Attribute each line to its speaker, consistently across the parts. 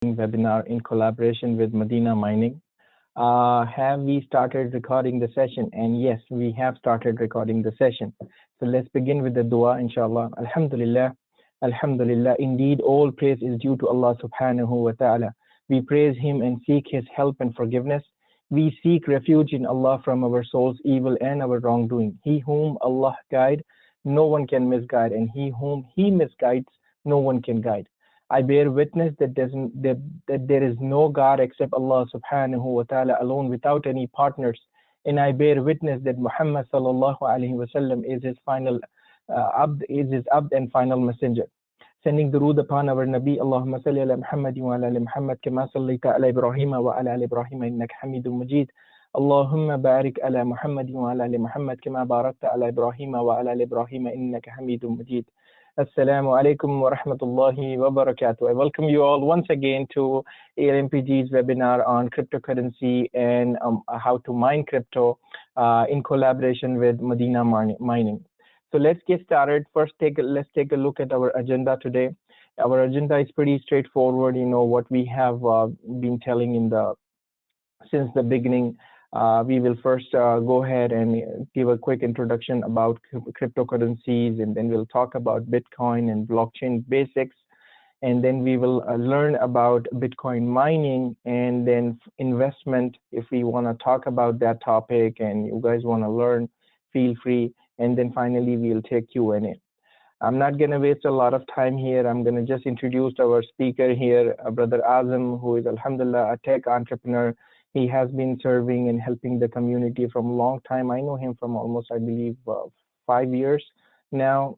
Speaker 1: webinar in collaboration with Medina Mining. Have we started recording the session? And yes, we have started recording the session. So let's begin with the dua, inshallah. Alhamdulillah. Alhamdulillah. Indeed, all praise is due to Allah subhanahu wa ta'ala. We praise Him and seek His help and forgiveness. We seek refuge in Allah from our soul's evil and our wrongdoing. He whom Allah guide, no one can misguide, and he whom He misguides, no one can guide. I bear witness that there is no God except Allah subhanahu wa ta'ala alone without any partners. And I bear witness that Muhammad sallallahu alaihi wasallam is his abd and final messenger. Sending durood upon our Nabi, Allahumma salli ala Muhammad wa ala ali Muhammad kama sallaita ala Ibrahim wa ala ali Ibrahim innaka Hamidum Majid. Allahumma barik ala Muhammad wa ala ali Muhammad kama barakta ala Ibrahim wa ala ali Ibrahim innaka Hamidum Majid. Assalamu alaikum wa rahmatullahi wa barakatuh. I welcome you all once again to ALMPG's webinar on cryptocurrency and how to mine crypto in collaboration with Medina Mining. So let's get started. First, let's take a look at our agenda today. Our agenda is pretty straightforward. You know what we have been telling since the beginning. We will first go ahead and give a quick introduction about cryptocurrencies, and then we'll talk about Bitcoin and blockchain basics. And then we will learn about Bitcoin mining and then investment. If we want to talk about that topic and you guys want to learn, feel free. And then finally, we'll take Q&A. I'm not going to waste a lot of time here. I'm going to just introduce our speaker here, Brother Azam, who is, alhamdulillah, a tech entrepreneur. He has been serving and helping the community from a long time. I know him from almost, I believe, 5 years now.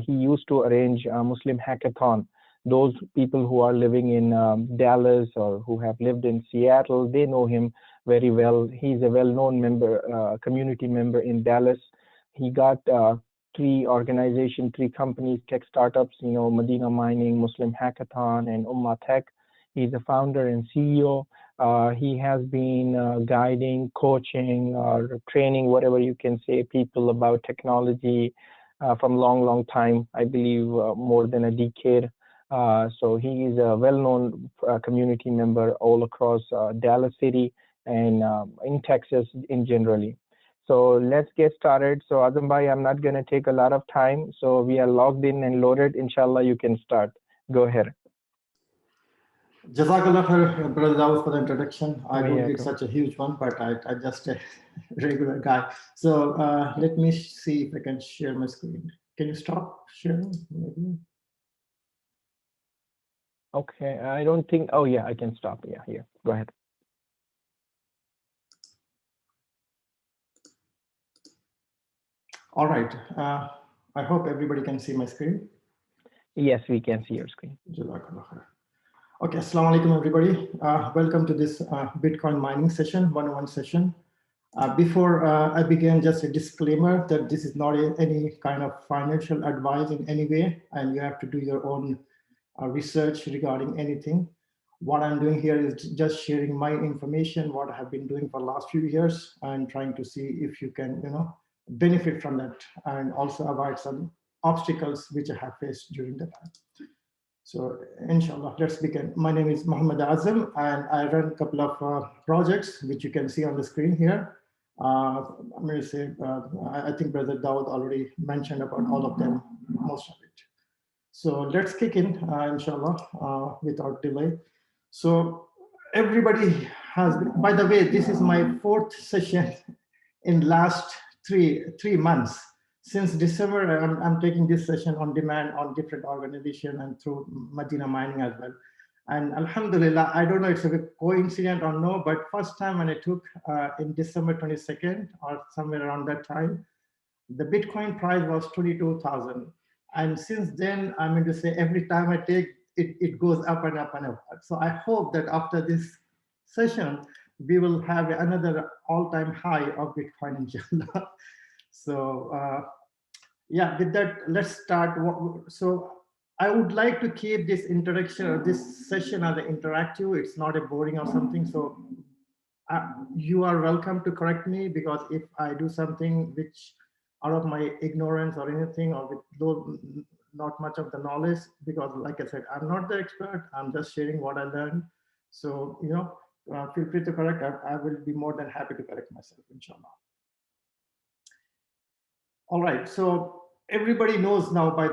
Speaker 1: He used to arrange a Muslim hackathon. Those people who are living in Dallas or who have lived in Seattle, they know him very well. He's a well-known member, community member in Dallas. He got three companies, tech startups, Medina Mining, Muslim Hackathon, and Ummah Tech. He's a founder and CEO. He has been guiding, coaching, or training, whatever you can say, people about technology from long time, I believe more than a decade. So he is a well-known community member all across Dallas City and in Texas in generally. So let's get started. So Azam Bhai, I'm not going to take a lot of time. So we are logged in and loaded. Inshallah, you can start. Go ahead.
Speaker 2: Jazakallah khair, Brother Dawood, for the introduction. I don't need such a huge one, but I'm just a regular guy. So let me see if I can share my screen. Can you stop sharing? Maybe?
Speaker 1: Okay, I don't think, oh yeah, I can stop. Yeah, here, go ahead.
Speaker 2: All right. I hope everybody can see my screen.
Speaker 1: Yes, we can see your screen.
Speaker 2: Jazakallah khair. Okay, assalamu alaikum everybody. Welcome to this Bitcoin mining session, one-on-one session. Before I begin, just a disclaimer that this is not any kind of financial advice in any way, and you have to do your own research regarding anything. What I'm doing here is just sharing my information, what I have been doing for the last few years, and trying to see if you can, benefit from that, and also avoid some obstacles which I have faced during the time. So inshallah, let's begin. My name is Muhammad Azam, and I run a couple of projects, which you can see on the screen here. I'm going to say, I think Brother Dawood already mentioned about all of them, most of it. So let's kick in, inshallah, without delay. So everybody has, by the way, this is my fourth session in last three months. Since December, I'm taking this session on demand on different organizations and through Medina Mining as well. And alhamdulillah, I don't know if it's a coincidence or no, but first time when I took in December 22nd or somewhere around that time, the Bitcoin price was 22,000. And since then, I'm going to say every time I take, it goes up and up and up. So I hope that after this session, we will have another all-time high of Bitcoin, inshallah. So yeah, with that, let's start. So I would like to keep this interaction or this session as an interactive. It's not a boring or something. So you are welcome to correct me, because if I do something which out of my ignorance or anything, or with not much of the knowledge, because like I said, I'm not the expert. I'm just sharing what I learned. So, feel free to correct. I will be more than happy to correct myself, inshallah. All right, so everybody knows now by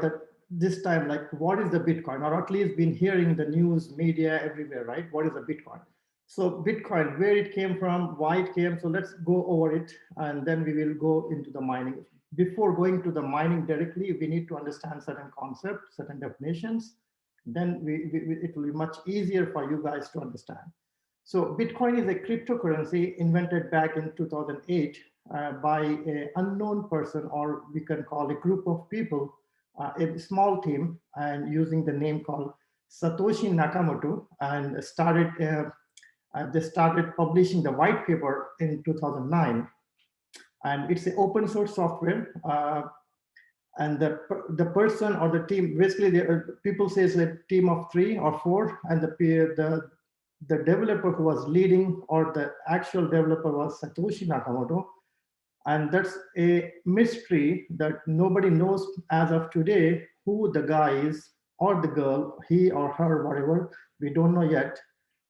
Speaker 2: this time, like what is the Bitcoin, or at least been hearing the news, media everywhere, right? What is the Bitcoin? So Bitcoin, where it came from, why it came. So let's go over it, and then we will go into the mining. Before going to the mining directly, we need to understand certain concepts, certain definitions. Then it will be much easier for you guys to understand. So Bitcoin is a cryptocurrency invented back in 2008 by an unknown person, or we can call a group of people, a small team, and using the name called Satoshi Nakamoto, and they started publishing the white paper in 2009. And it's an open source software. And the person or the team, basically people say it's a team of 3 or 4, and the developer who was leading, or the actual developer, was Satoshi Nakamoto. And that's a mystery that nobody knows as of today who the guy is, or the girl, he or her, whatever, we don't know yet.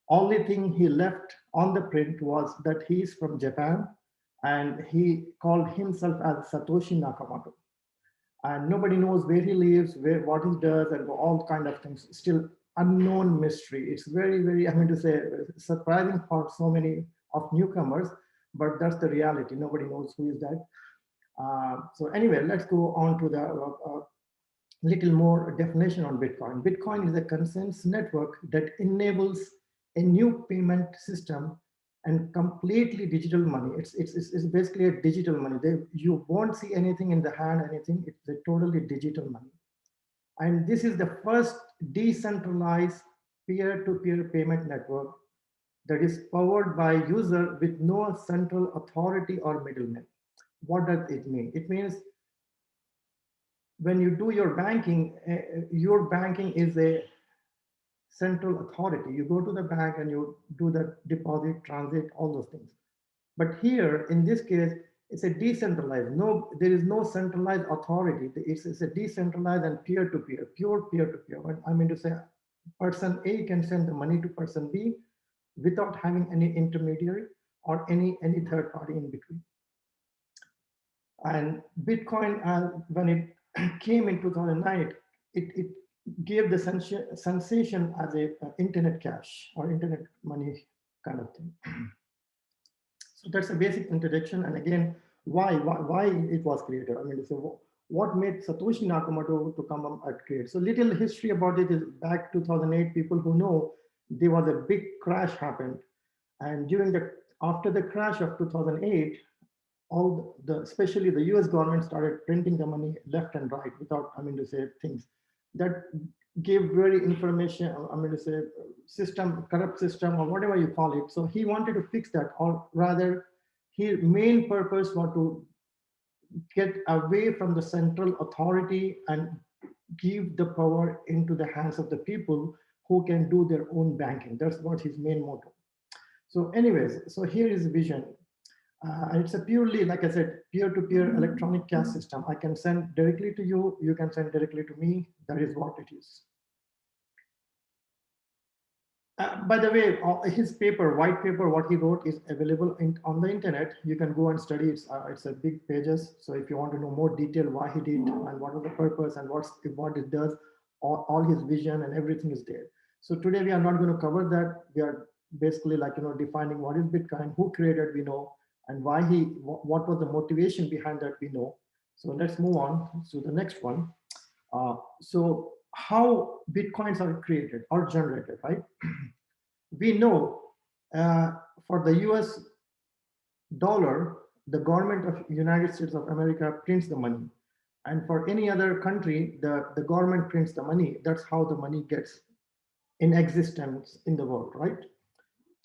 Speaker 2: Only thing he left on the print was that he's from Japan, and he called himself as Satoshi Nakamoto. And nobody knows where he lives, what he does, and all kind of things. Still unknown mystery. It's very, very, I mean to say, surprising for so many of newcomers, but that's the reality. Nobody knows who is that. So anyway, let's go on to the little more definition on Bitcoin. Bitcoin is a consensus network that enables a new payment system and completely digital money. It's basically a digital money. You won't see anything in the hand, anything. It's a totally digital money. And this is the first decentralized peer-to-peer payment network that is powered by user with no central authority or middleman. What does it mean? It means when you do your banking is a central authority. You go to the bank and you do the deposit, transit, all those things. But here, in this case, it's a decentralized. No, there is no centralized authority. It's a decentralized and peer-to-peer, pure peer-to-peer. I mean to say, person A can send the money to person B without having any intermediary or any third party in between. And Bitcoin, when it came in 2009, it gave the sensation as a internet cash or internet money kind of thing. So that's a basic introduction. And again, why it was created? I mean, so what made Satoshi Nakamoto to come and create? So little history about it is back 2008. People who know, there was a big crash happened, and after the crash of 2008, especially the US government started printing the money left and right without, I mean to say, things that gave very information, I mean to say, corrupt system, or whatever you call it. So he wanted to fix that, or rather his main purpose was to get away from the central authority and give the power into the hands of the people who can do their own banking. That's what his main motto. So anyways, so here is the vision. It's a purely, like I said, peer-to-peer electronic cash system. I can send directly to you, you can send directly to me. That is what it is. By the way, his paper, white paper, what he wrote is available on the internet. You can go and study. It's a big pages. So if you want to know more detail why he did and what is the purpose and what it does, all his vision and everything is there. So today we are not going to cover that. We are basically defining what is Bitcoin, who created, we know, and why what was the motivation behind that, we know. So let's move on to the next one. So how Bitcoins are created or generated, right? We know for the US dollar, the government of United States of America prints the money. And for any other country, the government prints the money. That's how the money gets in existence in the world, right?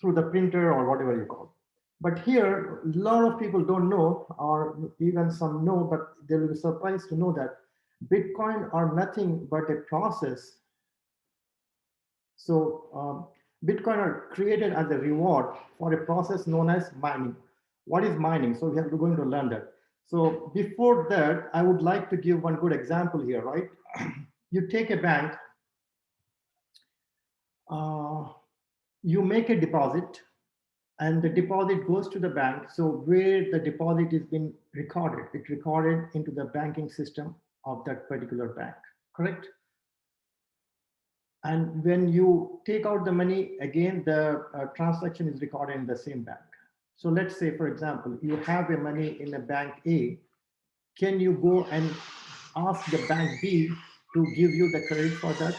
Speaker 2: Through the printer or whatever you call. But here, a lot of people don't know, or even some know, but they will be surprised to know that Bitcoin are nothing but a process. So Bitcoin are created as a reward for a process known as mining. What is mining? So we are going to learn that. So before that, I would like to give one good example here, right? you take a bank, you make a deposit, and the deposit goes to the bank. So where the deposit is being recorded, it recorded into the banking system of that particular bank, correct? And when you take out the money, again, the transaction is recorded in the same bank. So let's say, for example, you have a money in a bank A. Can you go and ask the bank B to give you the credit for that?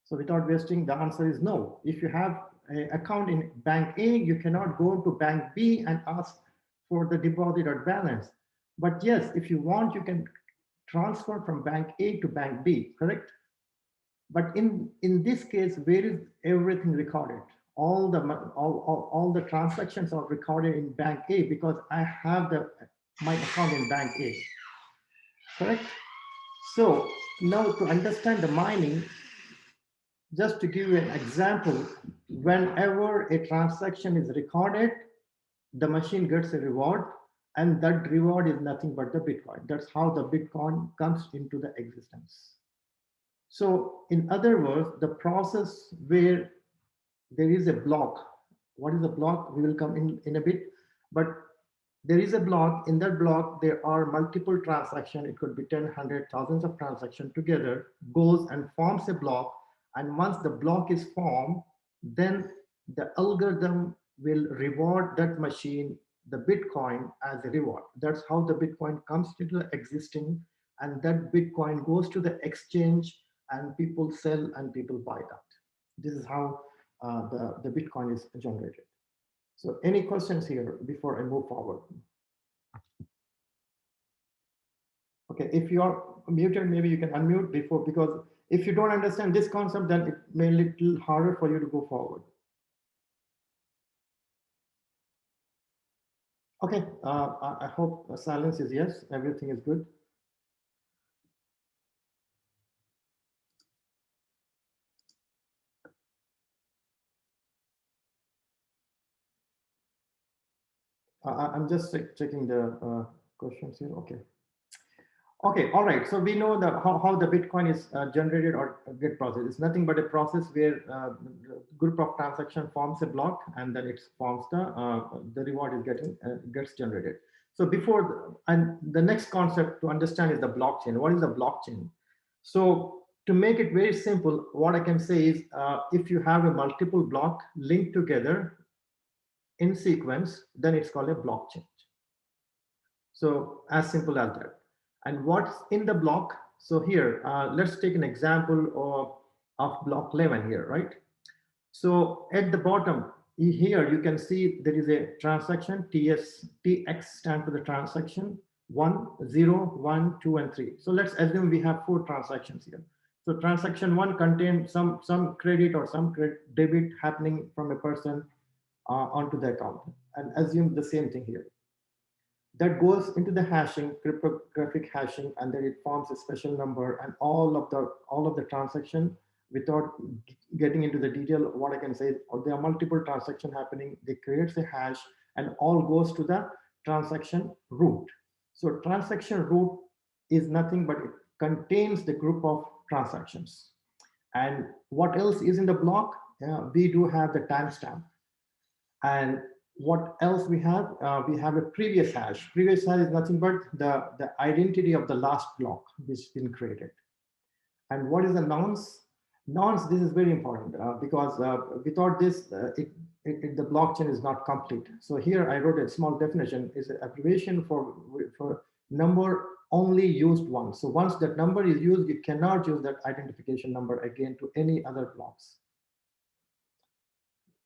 Speaker 2: So without wasting, the answer is no. If you have an account in bank A, you cannot go to bank B and ask for the deposit or balance. But yes, if you want, you can transfer from bank A to bank B, correct? But in this case, where is everything recorded? All the transactions are recorded in bank A because I have my account in bank A, correct? So now to understand the mining, just to give you an example, whenever a transaction is recorded, the machine gets a reward, and that reward is nothing but the Bitcoin. That's how the Bitcoin comes into the existence. So in other words, the process where there is a block, what is a block? We will come in a bit, but there is a block. In that block, there are multiple transactions. It could be 10, 100, thousands of transactions together, goes and forms a block. And once the block is formed, then the algorithm will reward that machine, the Bitcoin, as a reward. That's how the Bitcoin comes into existing. And that Bitcoin goes to the exchange and people sell and people buy that. This is how the Bitcoin is generated. So any questions here before I move forward? Okay, if you are muted, maybe you can unmute before, because if you don't understand this concept, then it may be a little harder for you to go forward. Okay, I hope silence is yes, everything is good. I'm just checking the questions here. Okay. Okay, all right. So we know how the Bitcoin is generated or get processed. It's nothing but a process where a group of transaction forms a block, and then it forms the reward is gets generated. So and the next concept to understand is the blockchain. What is the blockchain? So to make it very simple, what I can say is if you have a multiple block linked together in sequence, then it's called a blockchain. So as simple as that. And what's in the block? So here, let's take an example of block 11 here, right? So at the bottom here, you can see there is a transaction, TX stands for the transaction, 1, 0, 1, 2, and 3. So let's assume we have 4 transactions here. So transaction 1 contains some credit or some debit happening from a person onto the account, and assume the same thing here. That goes into the hashing, cryptographic hashing, and then it forms a special number, and all of the transaction, without getting into the detail, what I can say is there are multiple transactions happening. They creates a hash, and all goes to the transaction root. So transaction root is nothing but it contains the group of transactions. And what else is in the block? We do have the timestamp. And what else we have? We have a previous hash. Previous hash is nothing but the identity of the last block which has been created. And what is the nonce? Nonce, this is very important because without this, the blockchain is not complete. So here I wrote a small definition, is an abbreviation for number only used once. So once that number is used, you cannot use that identification number again to any other blocks.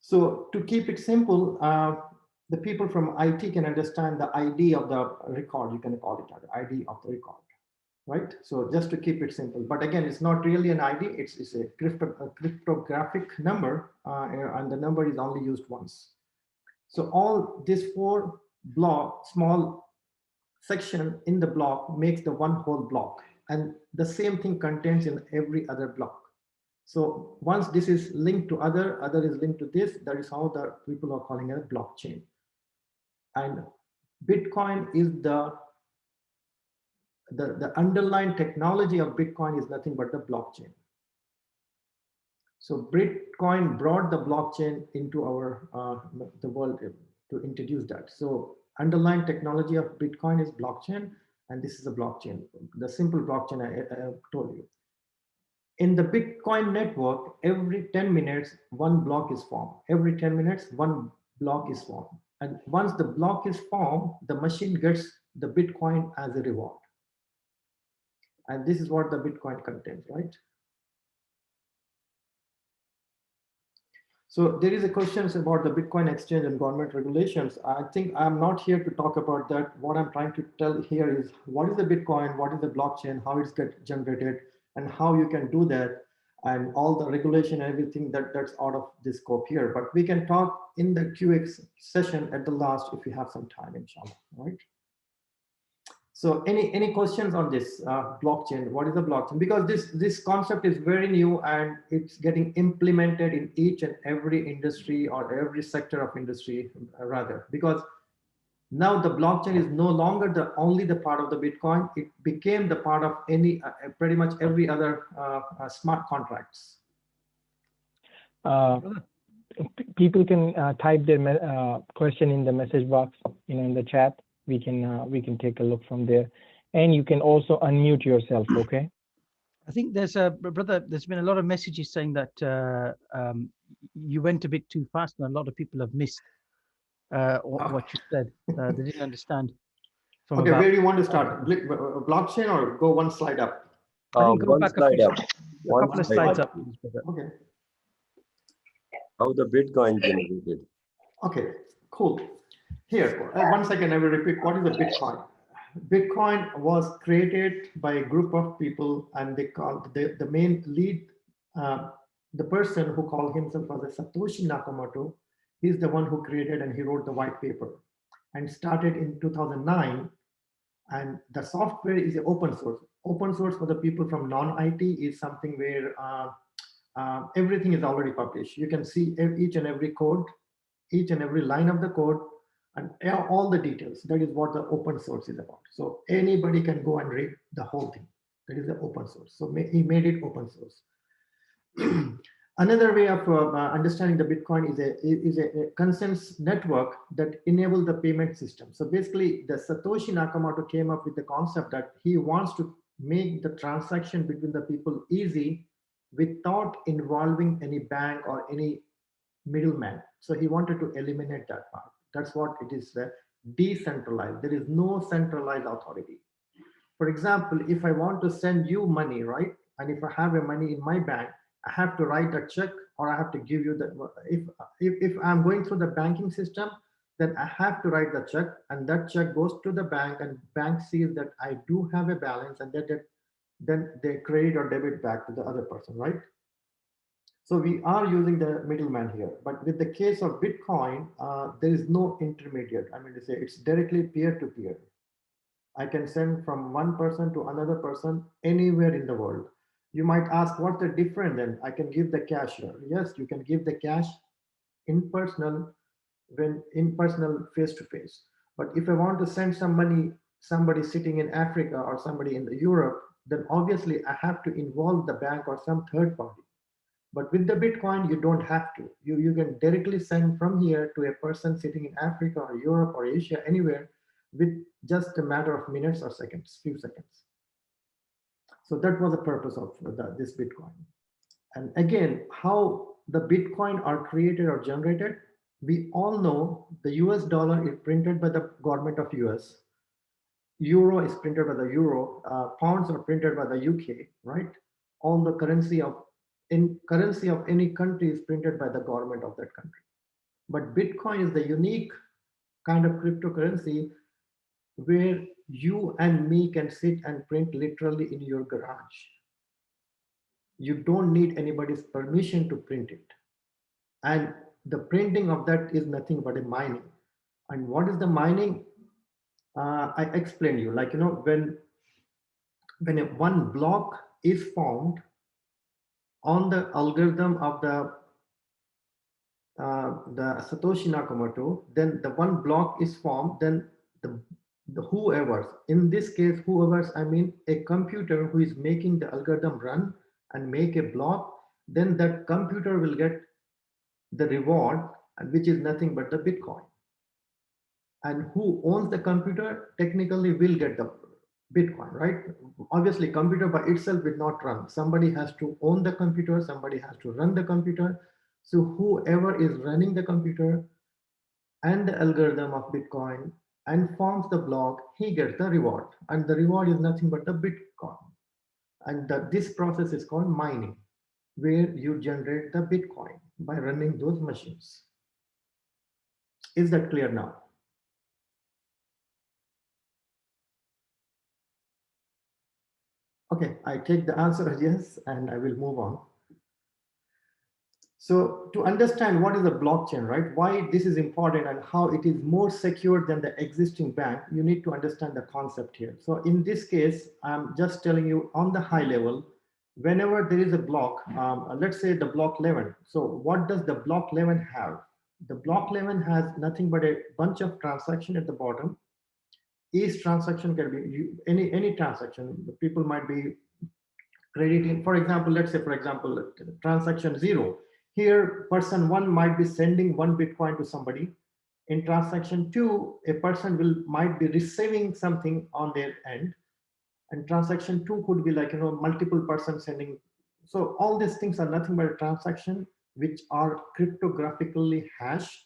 Speaker 2: So to keep it simple, the people from IT can understand the ID of the record. You can call it the ID of the record, right? So just to keep it simple. But again, it's not really an ID. It's a cryptographic number, and the number is only used once. So all these 4 small section in the block makes the one whole block. And the same thing contains in every other block. So once this is linked to other is linked to this, that is how the people are calling it a blockchain. And Bitcoin is the the underlying technology of Bitcoin is nothing but the blockchain. So Bitcoin brought the blockchain into our the world to introduce that. So underlying technology of Bitcoin is blockchain, and this is a blockchain, the simple blockchain I told you. In the Bitcoin network, every 10 minutes, one block is formed. Every 10 minutes, one block is formed. And once the block is formed, the machine gets the Bitcoin as a reward. And this is what the Bitcoin contains, right? So there is a questions about the Bitcoin exchange and government regulations. I think I'm not here to talk about that. What I'm trying to tell here is what is the Bitcoin, what is the blockchain, how it's get generated, and how you can do that, and all the regulation, everything that's out of this scope here. But we can talk in the QX session at the last if we have some time, inshallah, right? So any questions on this blockchain? What is a blockchain? Because this concept is very new and it's getting implemented in each and every industry or every sector of industry rather. Because now the blockchain is no longer the only the part of the Bitcoin. It became the part of any pretty much every other smart contracts.
Speaker 1: People can type their question in the message box, in the chat. We can take a look from there, and you can also unmute yourself. Okay.
Speaker 3: I think there's been a lot of messages saying that you went a bit too fast, and a lot of people have missed what you said. They didn't understand.
Speaker 2: Okay, where do you want to start? Blockchain or go one slide up?
Speaker 3: I think go back
Speaker 4: slide up.
Speaker 3: A couple of slides up.
Speaker 2: Okay.
Speaker 4: How the Bitcoin generated.
Speaker 2: Okay, cool. Here, 1 second, I will repeat. What is a Bitcoin? Bitcoin was created by a group of people, and they called the main lead, the person who called himself as a Satoshi Nakamoto. He's the one who created and he wrote the white paper and started in 2009. And the software is open source. Open source for the people from non-IT is something where everything is already published. You can see each and every code, each and every line of the code, and all the details. That is what the open source is about. So anybody can go and read the whole thing. That is the open source. So he made it open source. Another way of understanding the Bitcoin is a consensus network that enables the payment system. So basically, the Satoshi Nakamoto came up with the concept that he wants to make the transaction between the people easy without involving any bank or any middleman. So he wanted to eliminate that part. That's what it is, decentralized. There is no centralized authority. For example, if I want to send you money, right? And if I have a money in my bank, I have to write a check, or I have to give you the, if I'm going through the banking system, then I have to write the check, and that check goes to the bank, and bank sees that I do have a balance, and then they credit or debit back to the other person, right? So we are using the middleman here, but with the case of Bitcoin, there is no intermediate. I mean to say it's directly peer-to-peer. I can send from one person to another person anywhere in the world. You might ask, what's the difference then? I can give the cash here. Yes, you can give the cash in personal, face-to-face. But if I want to send some money, somebody sitting in Africa or somebody in Europe, then obviously I have to involve the bank or some third party. But with the Bitcoin, you don't have to. You can directly send from here to a person sitting in Africa or Europe or Asia, anywhere, with just a matter of minutes or seconds, few seconds. So that was the purpose of this Bitcoin. And again, how the Bitcoin are created or generated, we all know the US dollar is printed by the government of US. Euro is printed by the Euro. Pounds are printed by the UK, right? All the currency of any country is printed by the government of that country. But Bitcoin is the unique kind of cryptocurrency where you and me can sit and print literally in your garage. You don't need anybody's permission to print it. And the printing of that is nothing but a mining. And what is the mining? I explained you, like, when one block is formed on the algorithm of the Satoshi Nakamoto, then the one block is formed, then the the whoever, in this case, whoever, I mean a computer who is making the algorithm run and make a block, then that computer will get the reward, and which is nothing but the Bitcoin. And who owns the computer technically will get the Bitcoin, right? Obviously, computer by itself will not run. Somebody has to own the computer, somebody has to run the computer. So whoever is running the computer and the algorithm of Bitcoin and forms the block, he gets the reward. And the reward is nothing but the Bitcoin. And this process is called mining, where you generate the Bitcoin by running those machines. Is that clear now? Okay, I take the answer as yes, and I will move on. So to understand what is a blockchain, right? Why this is important and how it is more secure than the existing bank, you need to understand the concept here. So in this case, I'm just telling you on the high level, whenever there is a block, let's say the block 11. So what does the block 11 have? The block 11 has nothing but a bunch of transaction at the bottom. Each transaction can be any transaction. People might be crediting, for example, let's say, for example, transaction 0. Here, person 1 might be sending 1 Bitcoin to somebody. In transaction 2, a person might be receiving something on their end. And transaction 2 could be like, multiple persons sending. So all these things are nothing but a transaction which are cryptographically hashed.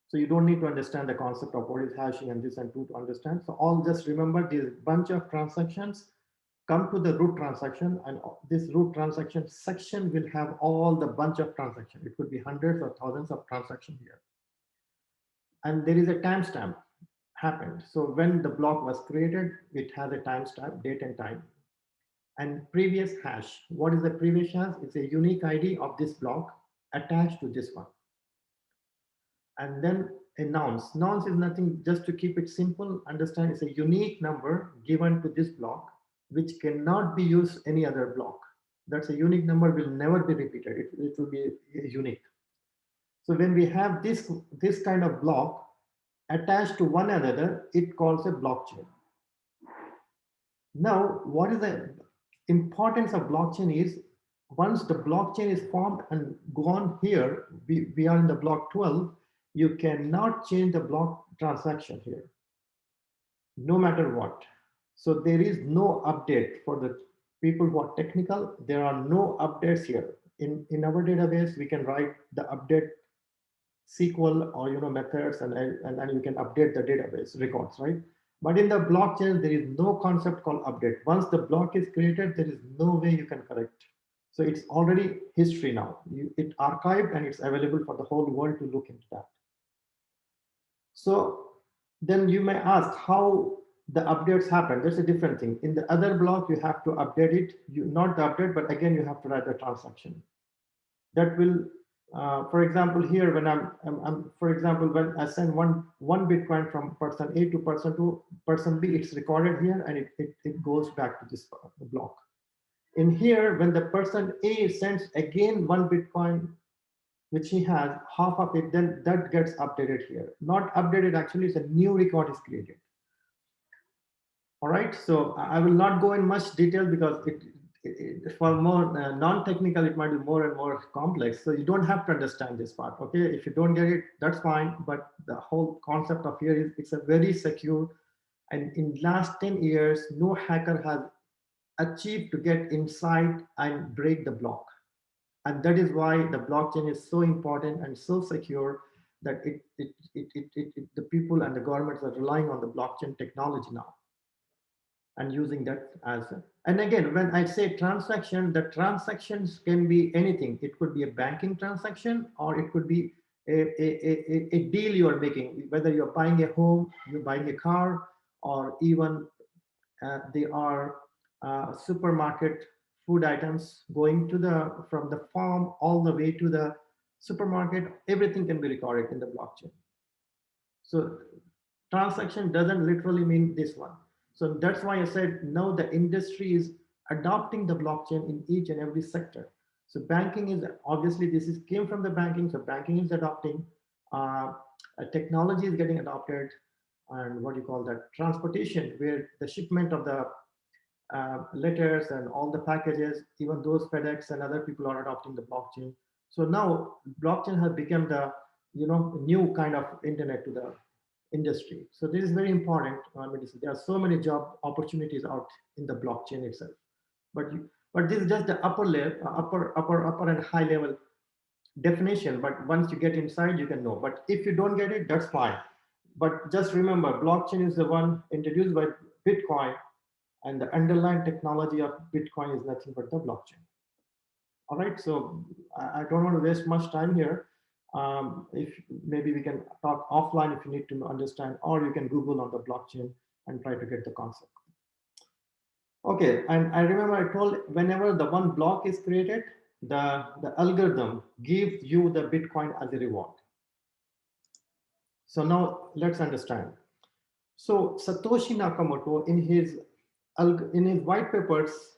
Speaker 2: So you don't need to understand the concept of what is hashing and this and to understand. So all just remember this bunch of transactions come to the root transaction, and this root transaction section will have all the bunch of transactions. It could be hundreds or thousands of transactions here. And there is a timestamp happened. So when the block was created, it has a timestamp, date and time. And previous hash. What is the previous hash? It's a unique ID of this block attached to this one. And then a nonce. Nonce is nothing, just to keep it simple, understand it's a unique number given to this block, which cannot be used any other block. That's a unique number, will never be repeated. It will be unique. So when we have this kind of block attached to one another, it calls a blockchain. Now, what is the importance of blockchain is, once the blockchain is formed and gone here, we are in the block 12, you cannot change the block transaction here, no matter what. So there is no update for the people who are technical. There are no updates here. In our database, we can write the update SQL or methods, and you can update the database records, right? But in the blockchain, there is no concept called update. Once the block is created, there is no way you can correct. So it's already history now. It archived and it's available for the whole world to look into that. So then you may ask how the updates happen. That's a different thing. In the other block, you have to update it. Not the update, but again, you have to write the transaction. That will, for example, here when for example, when I send one Bitcoin from person A to person B, it's recorded here and it goes back to this block. In here, when the person A sends again 1 Bitcoin, which he has half of it, then that gets updated here. Not updated, actually, it's a new record is created. All right, so I will not go in much detail because for more non-technical, it might be more and more complex. So you don't have to understand this part, okay? If you don't get it, that's fine. But the whole concept of here is it's a very secure, and in last 10 years, no hacker has achieved to get inside and break the block. And that is why the blockchain is so important and so secure that the people and the governments are relying on the blockchain technology now and using that as and again, when I say transaction, the transactions can be anything. It could be a banking transaction, or it could be a deal you are making, whether you're buying a home, you're buying a car, or even they are supermarket food items going to from the farm all the way to the supermarket. Everything can be recorded in the blockchain. So transaction doesn't literally mean this one. So that's why I said now the industry is adopting the blockchain in each and every sector. So banking is obviously, this came from the banking. So banking is adopting, technology is getting adopted. and what you call that transportation, where the shipment of the letters and all the packages, even those FedEx and other people are adopting the blockchain. So now blockchain has become the new kind of internet to the industry. So this is very important. I mean, there are so many job opportunities out in the blockchain itself. But this is just the upper layer, upper and high level definition. But once you get inside, you can know. But if you don't get it, that's fine. But just remember, blockchain is the one introduced by Bitcoin, and the underlying technology of Bitcoin is nothing but the blockchain. All right, so I don't want to waste much time here. If maybe we can talk offline if you need to understand, or you can Google on the blockchain and try to get the concept. Okay, and I remember I told whenever the one block is created, the algorithm gives you the Bitcoin as a reward. So now let's understand. So Satoshi Nakamoto in his white papers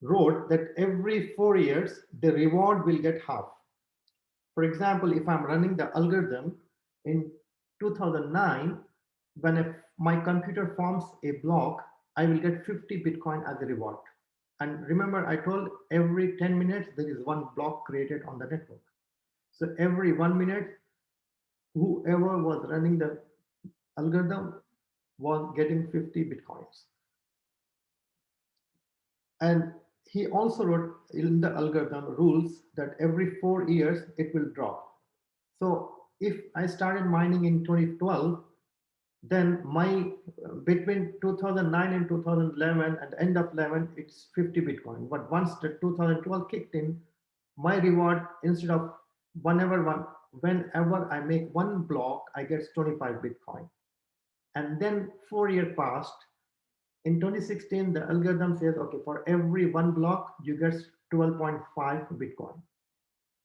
Speaker 2: wrote that every 4 years the reward will get half. For example, if I'm running the algorithm in 2009, when my computer forms a block, I will get 50 Bitcoin as a reward. And remember, I told every 10 minutes there is one block created on the network. So every 1 minute, whoever was running the algorithm was getting 50 Bitcoins. And he also wrote in the algorithm rules that every 4 years it will drop. So if I started mining in 2012, then my between 2009 and 2011 at the end of 11, it's 50 Bitcoin. But once the 2012 kicked in, my reward instead of whenever I make one block, I get 25 Bitcoin. And then 4 years passed. In 2016, the algorithm says, okay, for every one block, you get 12.5 Bitcoin.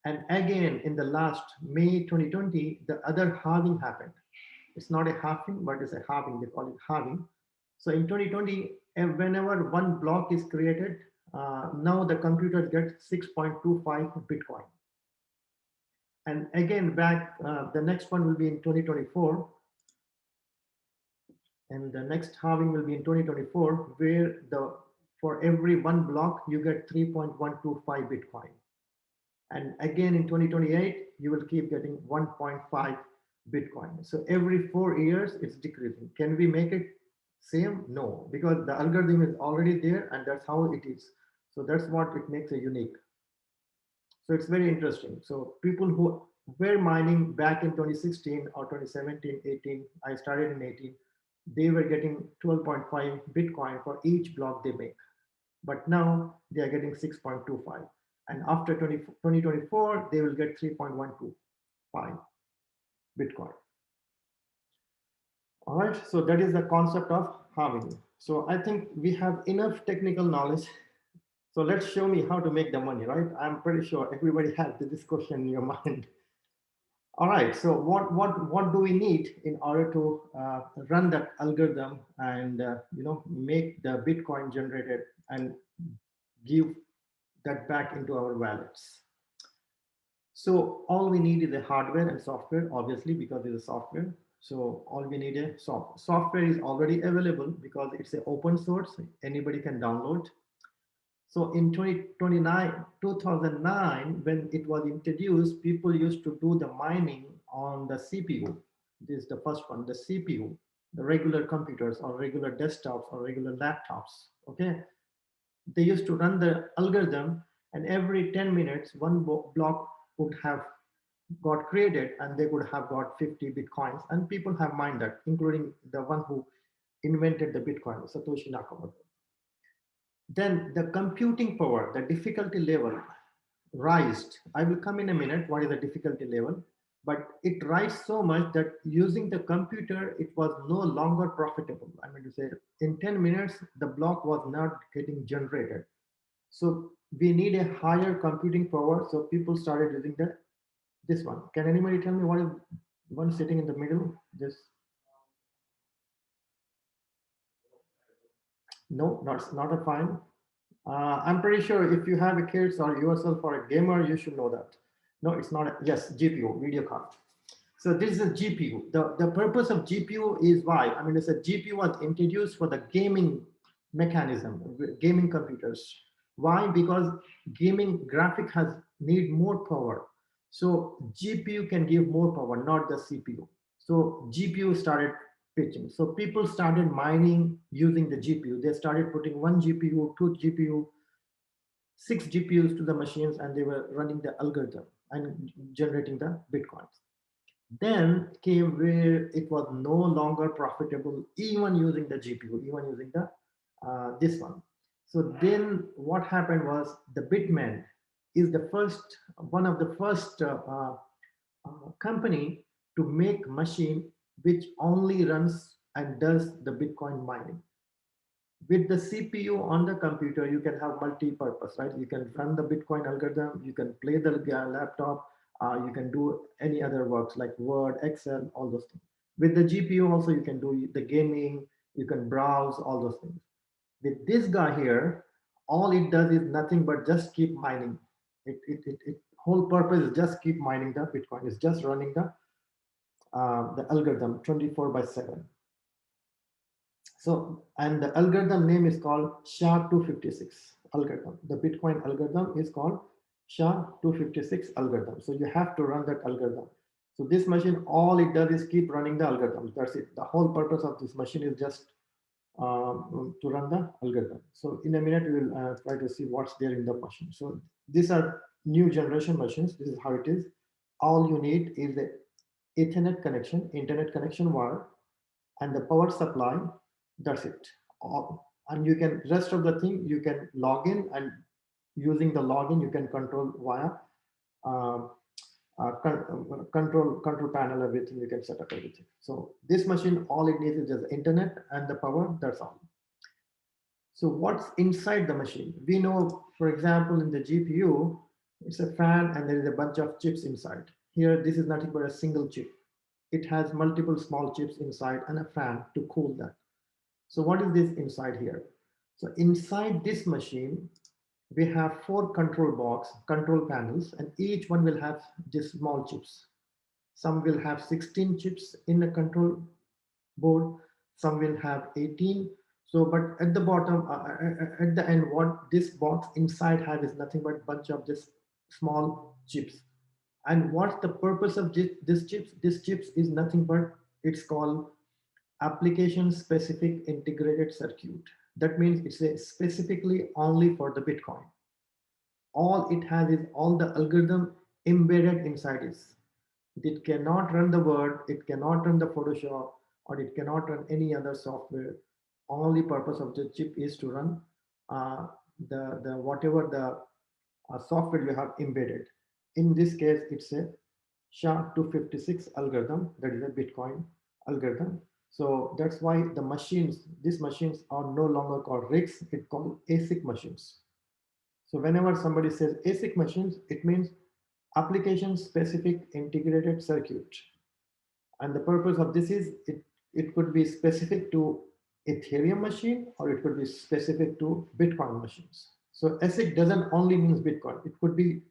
Speaker 2: And again, in the last May 2020, the other halving happened. It's not a halving, but it's a halving. They call it halving. So in 2020, whenever one block is created, now the computer gets 6.25 Bitcoin. And again, the next one will be in 2024. And the next halving will be in 2024, where for every one block, you get 3.125 Bitcoin. And again, in 2028, you will keep getting 1.5 Bitcoin. So every 4 years, it's decreasing. Can we make it same? No, because the algorithm is already there and that's how it is. So that's what it makes it unique. So it's very interesting. So people who were mining back in 2016 or 2017, 18, I started in 18, they were getting 12.5 Bitcoin for each block they make. But now they are getting 6.25. And after 2024, they will get 3.125 Bitcoin. All right, so that is the concept of halving. So I think we have enough technical knowledge. So let's show me how to make the money, right? I'm pretty sure everybody has this question in your mind. All right, so what do we need in order to run that algorithm and make the Bitcoin generated and give that back into our wallets? So all we need is the hardware and software, obviously, because it's a software. So all we need is software is already available because it's an open source. Anybody can download. So in 2009, when it was introduced, people used to do the mining on the CPU. This is the first one, the CPU, the regular computers or regular desktops or regular laptops, okay? They used to run the algorithm and every 10 minutes, one block would have got created and they would have got 50 Bitcoins, and people have mined that, including the one who invented the Bitcoin, Satoshi Nakamoto. Then the computing power, the difficulty level rised. I will come in a minute, what is the difficulty level, but it rised so much that using the computer, it was no longer profitable. I mean to say, in 10 minutes, the block was not getting generated. So we need a higher computing power. So people started using this one. Can anybody tell me what is one sitting in the middle? This? No, not a fine. I'm pretty sure if you have a kids or yourself or a gamer, you should know that. No, it's not. Yes, GPU, video card. So this is a GPU. The purpose of GPU is why, I mean, it's a GPU was introduced for the gaming mechanism, gaming computers. Why? Because gaming graphic has need more power. So GPU can give more power, not the CPU. So GPU started pitching. So people started mining using the GPU. They started putting one GPU, two GPU, six GPUs to the machines, and they were running the algorithm and generating the Bitcoins. Then came where it was no longer profitable, even using the GPU, even using the this one. So then what happened was the Bitman is the first, one of the first company to make machine which only runs and does the Bitcoin mining. With the CPU on the computer, you can have multi-purpose, right? You can run the Bitcoin algorithm, you can play the laptop, you can do any other works like Word, Excel, all those things. With the GPU also, you can do the gaming, you can browse, all those things. With this guy here, all it does is nothing but just keep mining. It whole purpose is just keep mining the Bitcoin. It's just running the algorithm 24/7. So, and the algorithm name is called SHA-256 algorithm. The Bitcoin algorithm is called SHA-256 algorithm. So you have to run that algorithm. So this machine, all it does is keep running the algorithm. That's it. The whole purpose of this machine is just to run the algorithm. So in a minute, we will try to see what's there in the machine. So these are new generation machines. This is how it is. All you need is the Ethernet connection, internet connection wire, and the power supply. That's it. And you can, rest of the thing you can log in, and using the login you can control via control panel, everything you can set up everything. So this machine, all it needs is just internet and the power. That's all. So what's inside the machine? We know, for example, in the GPU, it's a fan and there is a bunch of chips inside. Here, this is nothing but a single chip. It has multiple small chips inside and a fan to cool that. So what is this inside here? So inside this machine, we have 4 control panels, and each one will have just small chips. Some will have 16 chips in the control board, some will have 18. So, but at the bottom, at the end, what this box inside have is nothing but bunch of just small chips. And what's the purpose of this chips? This chips is nothing but, it's called application specific integrated circuit. That means it's specifically only for the Bitcoin. All it has is all the algorithm embedded inside it. It cannot run the Word, it cannot run the Photoshop, or it cannot run any other software. Only purpose of the chip is to run the whatever the software you have embedded. In this case, it's a SHA-256 algorithm, that is a Bitcoin algorithm. So that's why the machines, these machines are no longer called rigs, it's called ASIC machines. So whenever somebody says ASIC machines, it means application specific integrated circuit. And the purpose of this is, it could be specific to Ethereum machine, or it could be specific to Bitcoin machines. So ASIC doesn't only means Bitcoin. It could be,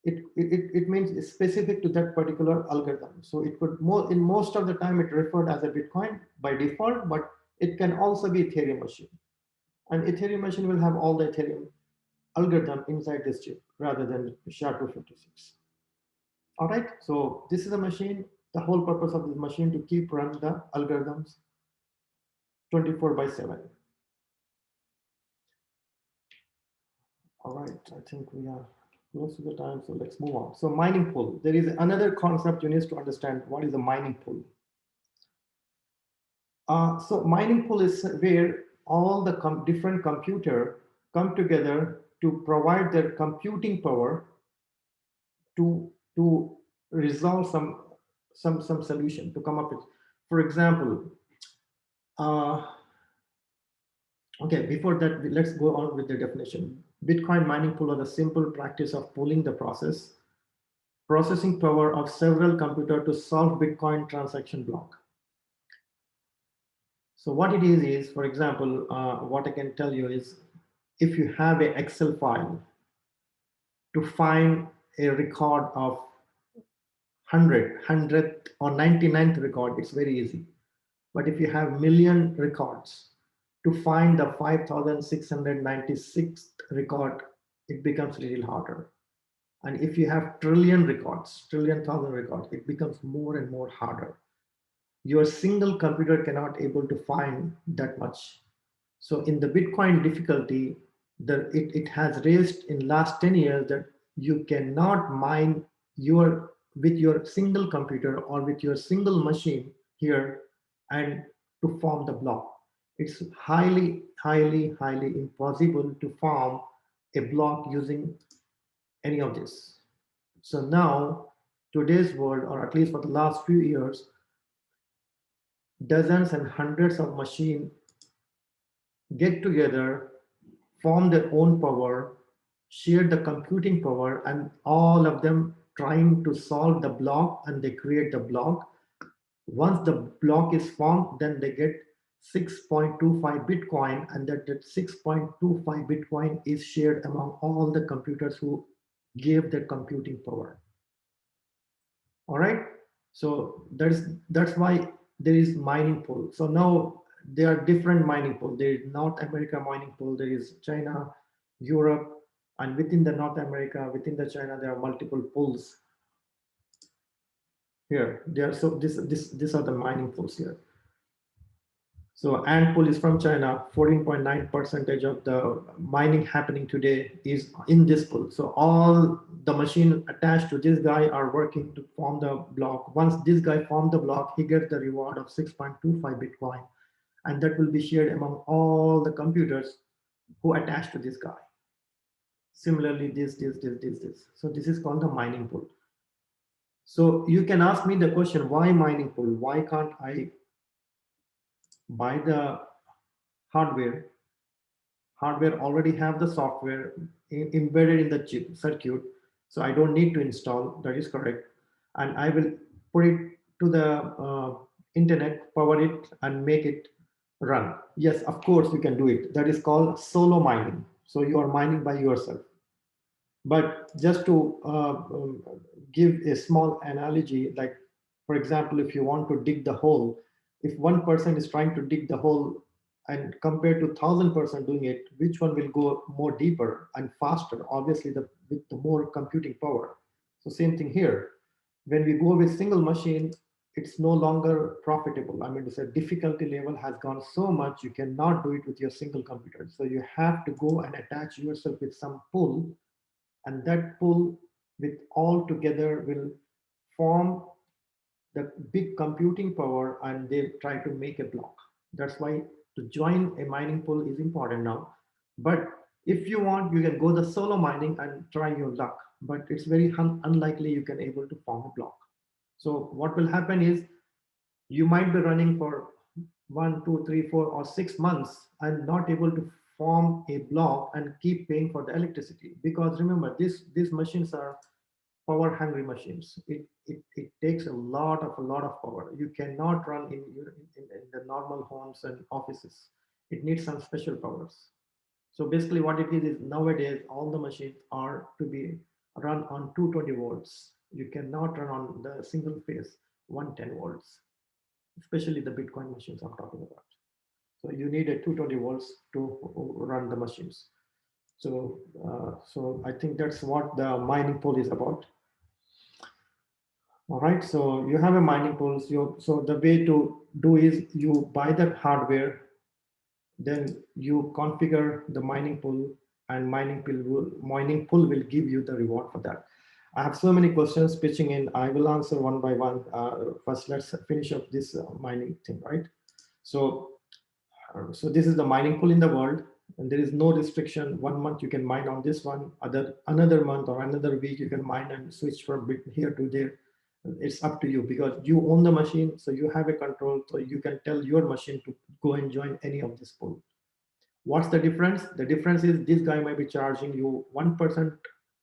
Speaker 2: it means it's specific to that particular algorithm. So it could in most of the time it referred as a Bitcoin by default, but it can also be Ethereum machine. And Ethereum machine will have all the Ethereum algorithm inside this chip rather than SHA-256. All right, so this is a machine. The whole purpose of this machine to keep running the algorithms 24/7. All right, I think we are close to the time, so let's move on. So mining pool. There is another concept you need to understand. What is a mining pool? So mining pool is where all the different computer come together to provide their computing power to resolve some solution, to come up with. For example, okay, before that, let's go on with the definition. Bitcoin mining pool is a simple practice of pooling the processing power of several computers to solve Bitcoin transaction block. So what it is, for example, what I can tell you is, if you have an Excel file to find a record of 100th or 99th record, it's very easy. But if you have million records, to find the 5696th record, it becomes a little harder. And if you have trillion records, trillion thousand records, it becomes more and more harder. Your single computer cannot able to find that much. So in the Bitcoin difficulty, it has raised in last 10 years that you cannot mine with your single computer or with your single machine here and to form the block. It's highly, highly, highly impossible to form a block using any of this. So now, today's world, or at least for the last few years, dozens and hundreds of machines get together, form their own power, share the computing power, and all of them trying to solve the block, and they create the block. Once the block is formed, then they get 6.25 Bitcoin, and that 6.25 Bitcoin is shared among all the computers who gave their computing power. All right. So that's why there is mining pool. So now there are different mining pool. There is North America mining pool. There is China, Europe, and within the North America, within the China, there are multiple pools here. There. So these are the mining pools here. So Ant pool is from China. 14.9% of the mining happening today is in this pool. So all the machine attached to this guy are working to form the block. Once this guy forms the block, he gets the reward of 6.25 Bitcoin. And that will be shared among all the computers who attach to this guy. Similarly, this. So this is called the mining pool. So you can ask me the question, why mining pool? Why can't I buy the hardware already have the software embedded in the chip circuit, so I don't need to install. That is correct. And I will put it to the internet, power it, and make it run. Yes, of course you can do it. That is called solo mining. So you are mining by yourself. But just to give a small analogy, like for example, if you want to dig the hole, if one person is trying to dig the hole and compared to 1,000% doing it, which one will go more deeper and faster? Obviously, with the more computing power. So same thing here. When we go with single machine, it's no longer profitable. I mean, it's a difficulty level has gone so much, you cannot do it with your single computer. So you have to go and attach yourself with some pool, and that pool with all together will form the big computing power, and they try to make a block. That's why to join a mining pool is important now. But if you want, you can go the solo mining and try your luck, but it's very unlikely you can able to form a block. So what will happen is you might be running for 1, 2, 3, 4, or 6 months and not able to form a block and keep paying for the electricity, because remember these machines are power hungry machines. It takes a lot of power. You cannot run in the normal homes and offices. It needs some special powers. So basically what it is nowadays all the machines are to be run on 220 volts. You cannot run on the single phase 110 volts, especially the Bitcoin machines I'm talking about. So you need a 220 volts to run the machines. So I think that's what the mining pool is about. All right, so you have a mining pool. So the way to do is you buy that hardware, then you configure the mining pool, and mining pool will give you the reward for that. I have so many questions pitching in. I will answer one by one. First, let's finish up this mining thing, right? So this is the mining pool in the world, and there is no restriction. 1 month you can mine on this one, another month or another week you can mine and switch from here to there. It's up to you because you own the machine, so you have a control, so you can tell your machine to go and join any of this pool. What's the difference? The difference is this guy might be charging you 1%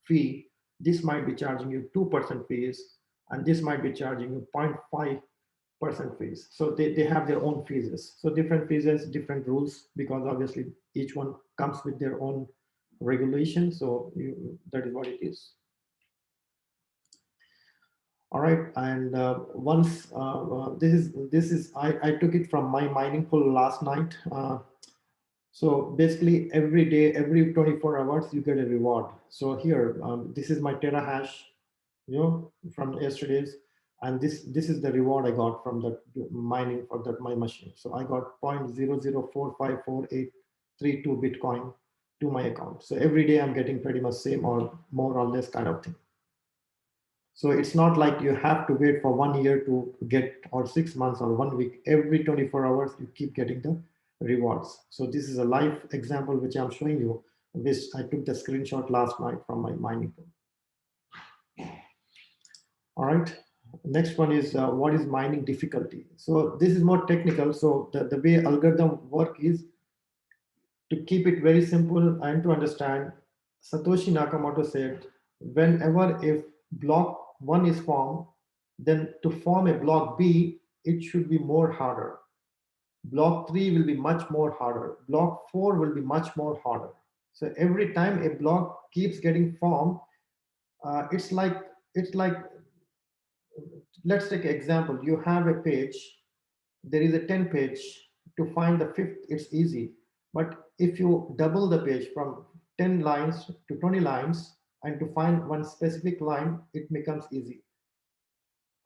Speaker 2: fee, this might be charging you 2% fees, and this might be charging you 0.5% fees. So they have their own fees. So different fees, different rules, because obviously each one comes with their own regulation. So that is what it is. All right, and once this is I took it from my mining pool last night. So basically, every day, every 24 hours, you get a reward. So here, this is my terahash, from yesterday's, and this is the reward I got from that mining for that my machine. So I got 0.00454832 Bitcoin to my account. So every day I'm getting pretty much same or more or less kind of thing. So it's not like you have to wait for 1 year to get, or 6 months or 1 week. Every 24 hours, you keep getting the rewards. So this is a live example which I'm showing you, which I took the screenshot last night from my mining pool. All right. Next one is what is mining difficulty? So this is more technical. So the way algorithm work is to keep it very simple and to understand. Satoshi Nakamoto said, whenever if block 1 is formed, then to form a block B, it should be more harder. Block 3 will be much more harder. Block 4 will be much more harder. So every time a block keeps getting formed, it's like let's take an example. You have a page, there is a 10 page. To find the fifth, it's easy. But if you double the page from 10 lines to 20 lines, and to find one specific line, it becomes easy.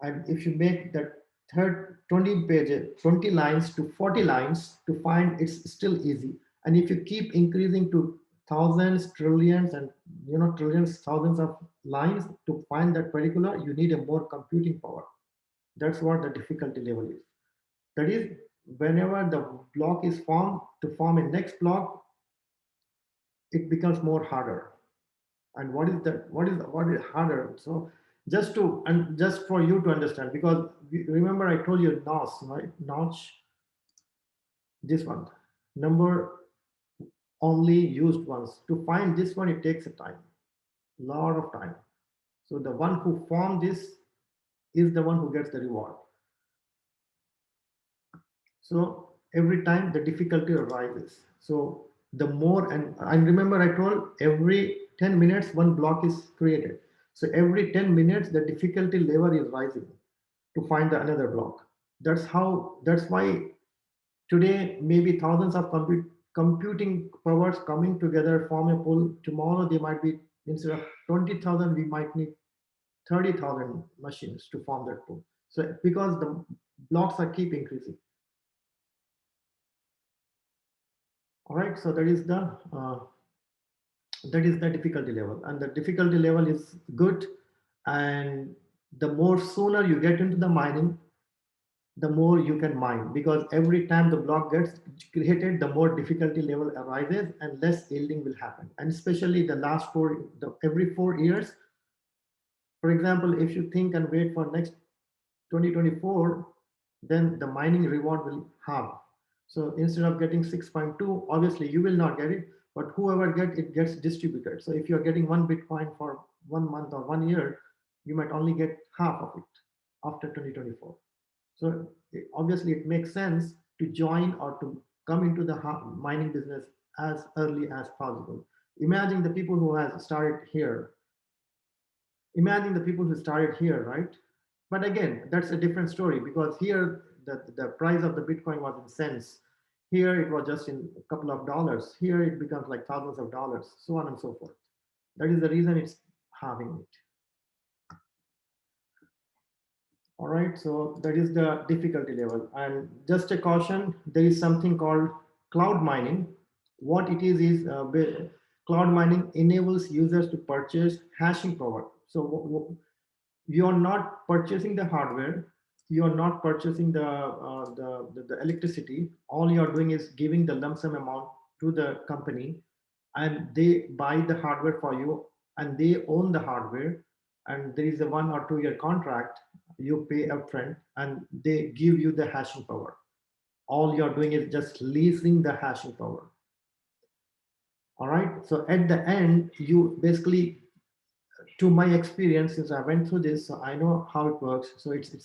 Speaker 2: And if you make that third 20 pages, 20 lines to 40 lines, to find, it's still easy. And if you keep increasing to thousands, trillions, and trillions, thousands of lines to find that particular, you need a more computing power. That's what the difficulty level is. That is, whenever the block is formed, to form a next block, it becomes more harder. And what is that? What is harder? So just for you to understand, because remember I told you notch, right? Notch, this one, number only used once. To find this one, it takes a time, lot of time. So the one who formed this is the one who gets the reward. So every time the difficulty arises. So the more, and remember I told every 10 minutes one block is created. So every 10 minutes the difficulty level is rising to find the another block. That's why today maybe thousands of computing powers coming together form a pool. Tomorrow they might be, instead of 20,000, we might need 30,000 machines to form that pool. So because the blocks are keep increasing. All right, so that is the difficulty level, and the difficulty level is good. And the more sooner you get into the mining, the more you can mine, because every time the block gets created, the more difficulty level arises and less yielding will happen. And especially the last every 4 years, for example, if you think and wait for next 2024, then the mining reward will halve. So instead of getting 6.2, obviously you will not get it, but whoever gets it gets distributed. So if you're getting 1 Bitcoin for 1 month or 1 year, you might only get half of it after 2024. So obviously it makes sense to join or to come into the mining business as early as possible. Imagine the people who have started here. Imagine the people who started here, right? But again, that's a different story, because here the price of the Bitcoin was in cents. Here it was just in a couple of dollars. Here it becomes like thousands of dollars, so on and so forth. That is the reason it's halving it. All right, so that is the difficulty level. And just a caution, there is something called cloud mining. What it is cloud mining enables users to purchase hashing power. So you are not purchasing the hardware, you are not purchasing the electricity. All you are doing is giving the lump sum amount to the company, and they buy the hardware for you, and they own the hardware. And there is a 1 or 2 year contract. You pay upfront, and they give you the hashing power. All you are doing is just leasing the hashing power. All right. So at the end, you basically, to my experience, since I went through this, so I know how it works. So it's a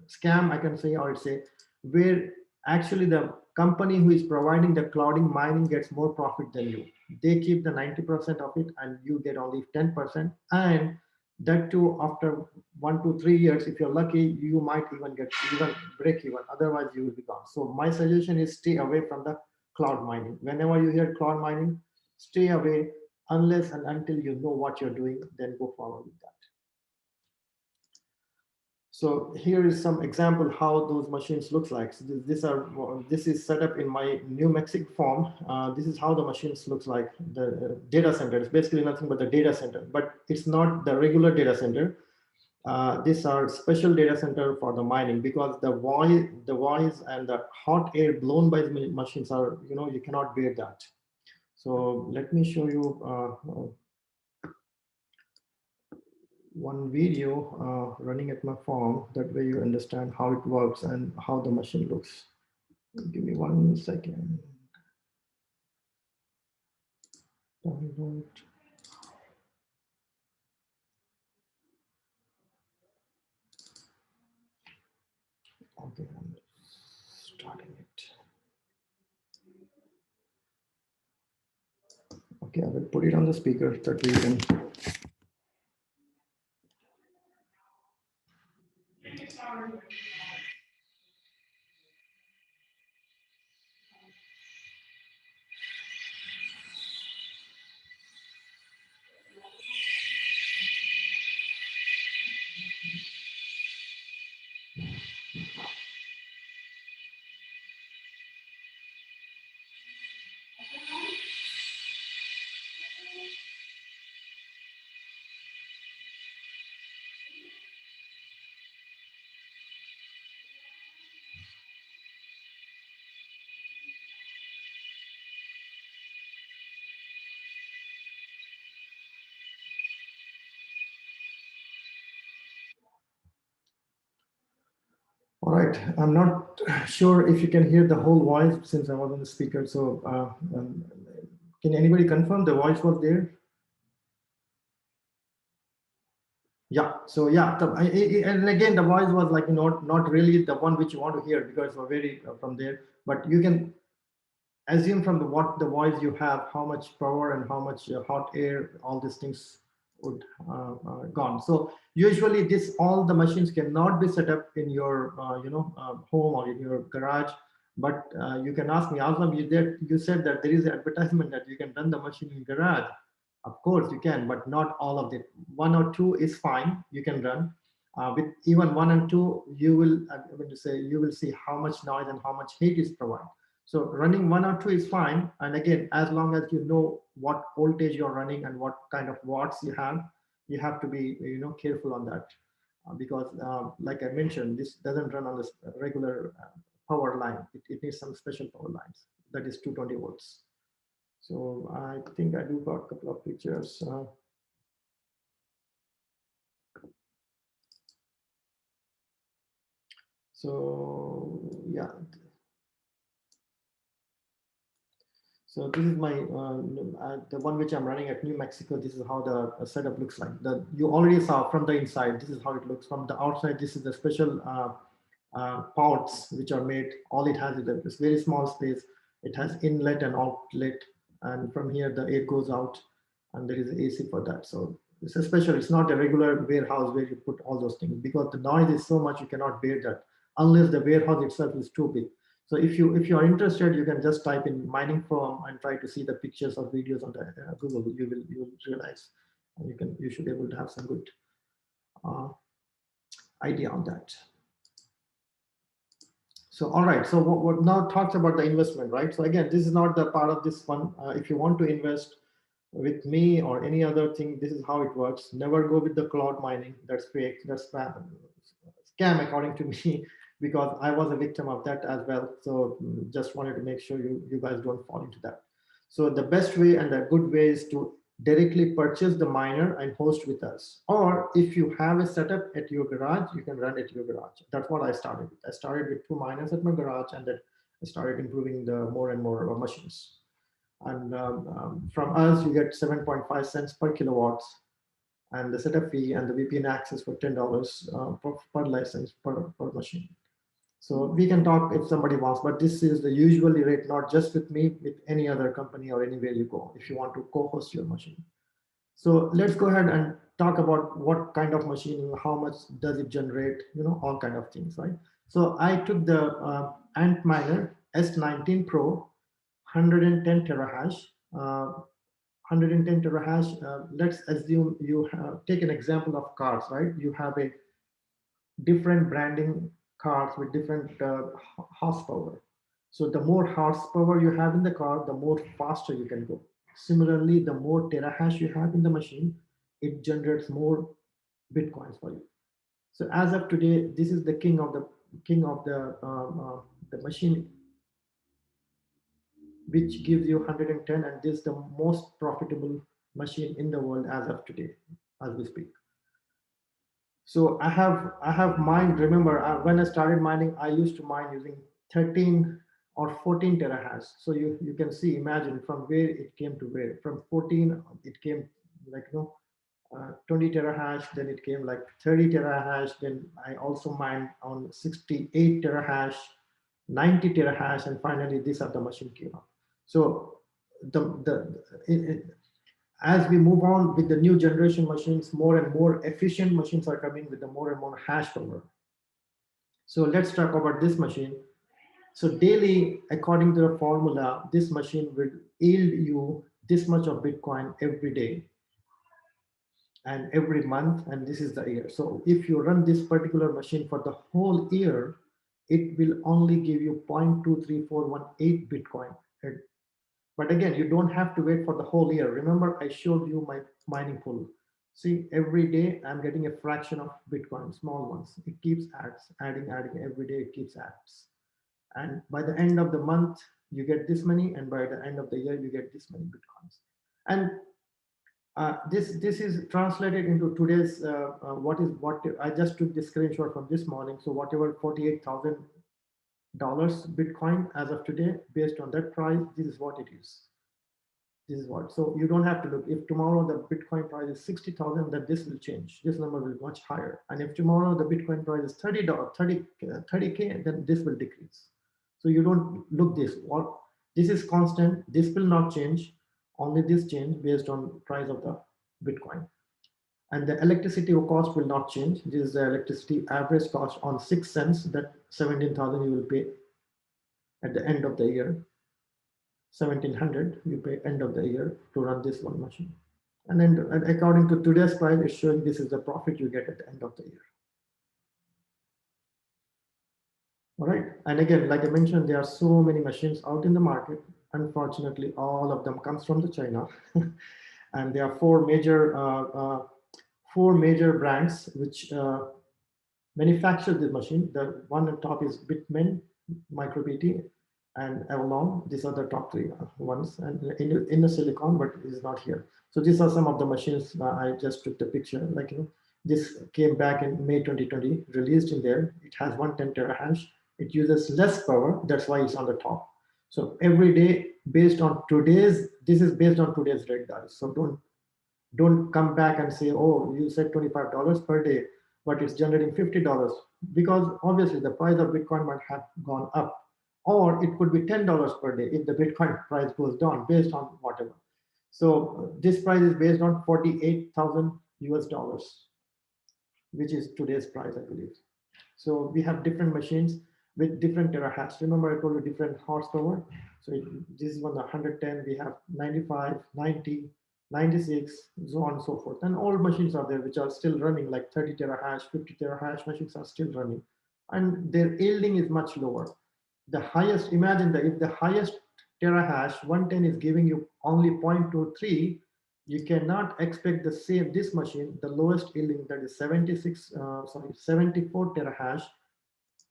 Speaker 2: scam, I can say, or it's a where actually the company who is providing the clouding mining gets more profit than you. They keep the 90% of it, and you get only 10%. And That too, after 1 to 3 years, if you're lucky, you might even get even break even. Otherwise, you will be gone. So my suggestion is stay away from the cloud mining. Whenever you hear cloud mining, stay away unless and until you know what you're doing, then go forward with that. So here is some example how those machines looks like. So this is set up in my New Mexico farm. This is how the machines looks like. The data center. It's basically nothing but the data center, but it's not the regular data center. These are special data center for the mining because the voice and the hot air blown by the machines are, you cannot bear that. So let me show you one video running at my farm. That way you understand how it works and how the machine looks. Give me 1 second. Download. Okay, I'm starting it. Okay, I will put it on the speaker that we can. All right, I'm not sure if you can hear the whole voice since I was on the speaker. So can anybody confirm the voice was there? Yeah, so yeah, and again, the voice was like not really the one which you want to hear because we're very from there, but you can assume from what the voice you have, how much power and how much hot air, all these things would gone. So usually all the machines cannot be set up in your home or in your garage, but you can ask me, Azam, you said that there is an advertisement that you can run the machine in garage. Of course you can, but not all of it. 1 or 2 is fine, you can run. With even 1 and 2, you will see how much noise and how much heat is provided. So running 1 or 2 is fine. And again, as long as you know what voltage you're running and what kind of watts you have to be careful on that. Because like I mentioned, this doesn't run on this regular power line. It needs some special power lines. That is 220 volts. So I think I do got a couple of pictures. So yeah. So this is my the one which I'm running at New Mexico. This is how the setup looks like. You already saw from the inside. This is how it looks from the outside. This is the special pods which are made. All it has is this very small space. It has inlet and outlet, and from here the air goes out, and there is AC for that. So it's a special. It's not a regular warehouse where you put all those things because the noise is so much you cannot bear that unless the warehouse itself is too big. So if you are interested, you can just type in mining firm and try to see the pictures or videos on the Google. You will realize, and you should be able to have some good idea on that. So all right. So what now talks about the investment, right? So again, this is not the part of this one. If you want to invest with me or any other thing, this is how it works. Never go with the cloud mining. That's fake. That's scam according to me. Because I was a victim of that as well. So just wanted to make sure you guys don't fall into that. So the best way and the good way is to directly purchase the miner and host with us. Or if you have a setup at your garage, you can run it at your garage. That's what I started with. I started with 2 miners at my garage, and then I started improving the more and more machines. And from us, you get 7.5 cents per kilowatts, and the setup fee and the VPN access for $10 per license per machine. So we can talk if somebody wants, but this is the usually rate, not just with me, with any other company or anywhere you go, if you want to co-host your machine. So let's go ahead and talk about what kind of machine, how much does it generate, all kind of things, right? So I took the Antminer S19 Pro 110 terahash. 110 terahash. Let's assume you take an example of cars, right? You have a different branding cars with different horsepower. So the more horsepower you have in the car, the more faster you can go. Similarly, the more terahash you have in the machine, it generates more bitcoins for you. So as of today, this is the the machine which gives you 110, and this is the most profitable machine in the world as of today, as we speak. So I have mined. Remember, when I started mining, I used to mine using 13 or 14 terahash. So you can see, imagine from where it came to where. From 14, it came like 20 terahash. Then it came like 30 terahash. Then I also mined on 68 terahash, 90 terahash, and finally this other machine came up. So as we move on with the new generation machines, more and more efficient machines are coming with the more and more hash power. So let's talk about this machine. So daily, according to the formula, this machine will yield you this much of Bitcoin every day and every month, and this is the year. So if you run this particular machine for the whole year, it will only give you 0.23418 Bitcoin. But again, you don't have to wait for the whole year. Remember, I showed you my mining pool. See, every day I'm getting a fraction of Bitcoin, small ones. It keeps adding every day. It keeps adds, and by the end of the month you get this many, and by the end of the year you get this many Bitcoins. And this is translated into today's what I just took the screenshot from this morning. So whatever $48,000 Bitcoin as of today, based on that price, this is what it is. This is what. So you don't have to look. If tomorrow the Bitcoin price is 60,000, then this will change. This number will be much higher. And if tomorrow the Bitcoin price is $30K, then this will decrease. So you don't look this. What this is constant. This will not change. Only this change based on price of the Bitcoin. And the electricity cost will not change. This is the electricity average cost on 6 cents. That 17,000 you will pay at the end of the year. 1,700 you pay end of the year to run this one machine. And then according to today's price, it's showing this is the profit you get at the end of the year. All right. And again, like I mentioned, there are so many machines out in the market. Unfortunately, all of them comes from the China. And there are four major brands which manufacture this machine. The one on top is Bitmain, MicroBT, and Avalon. These are the top three ones, and in the silicon, but it is not here. So these are some of the machines. I just took the picture. Like this came back in May 2020, released in there. It has 110 terahash. It uses less power. That's why it's on the top. So every day, based on today's, this is based on today's rate, guys. So don't come back and say, oh, you said $25 per day, but it's generating $50, because obviously the price of Bitcoin might have gone up, or it could be $10 per day if the Bitcoin price goes down based on whatever. So this price is based on 48,000 US dollars, which is today's price, I believe. So we have different machines with different terahash. Remember, I told you different horsepower. So this is 110, we have 95, 90, 96, so on and so forth. And old machines are there which are still running, like 30 terahash, 50 terahash machines are still running. And their yielding is much lower. The highest, imagine that if the highest terahash 110 is giving you only 0.23, you cannot expect the same, this machine, the lowest yielding, that is 74 terahash,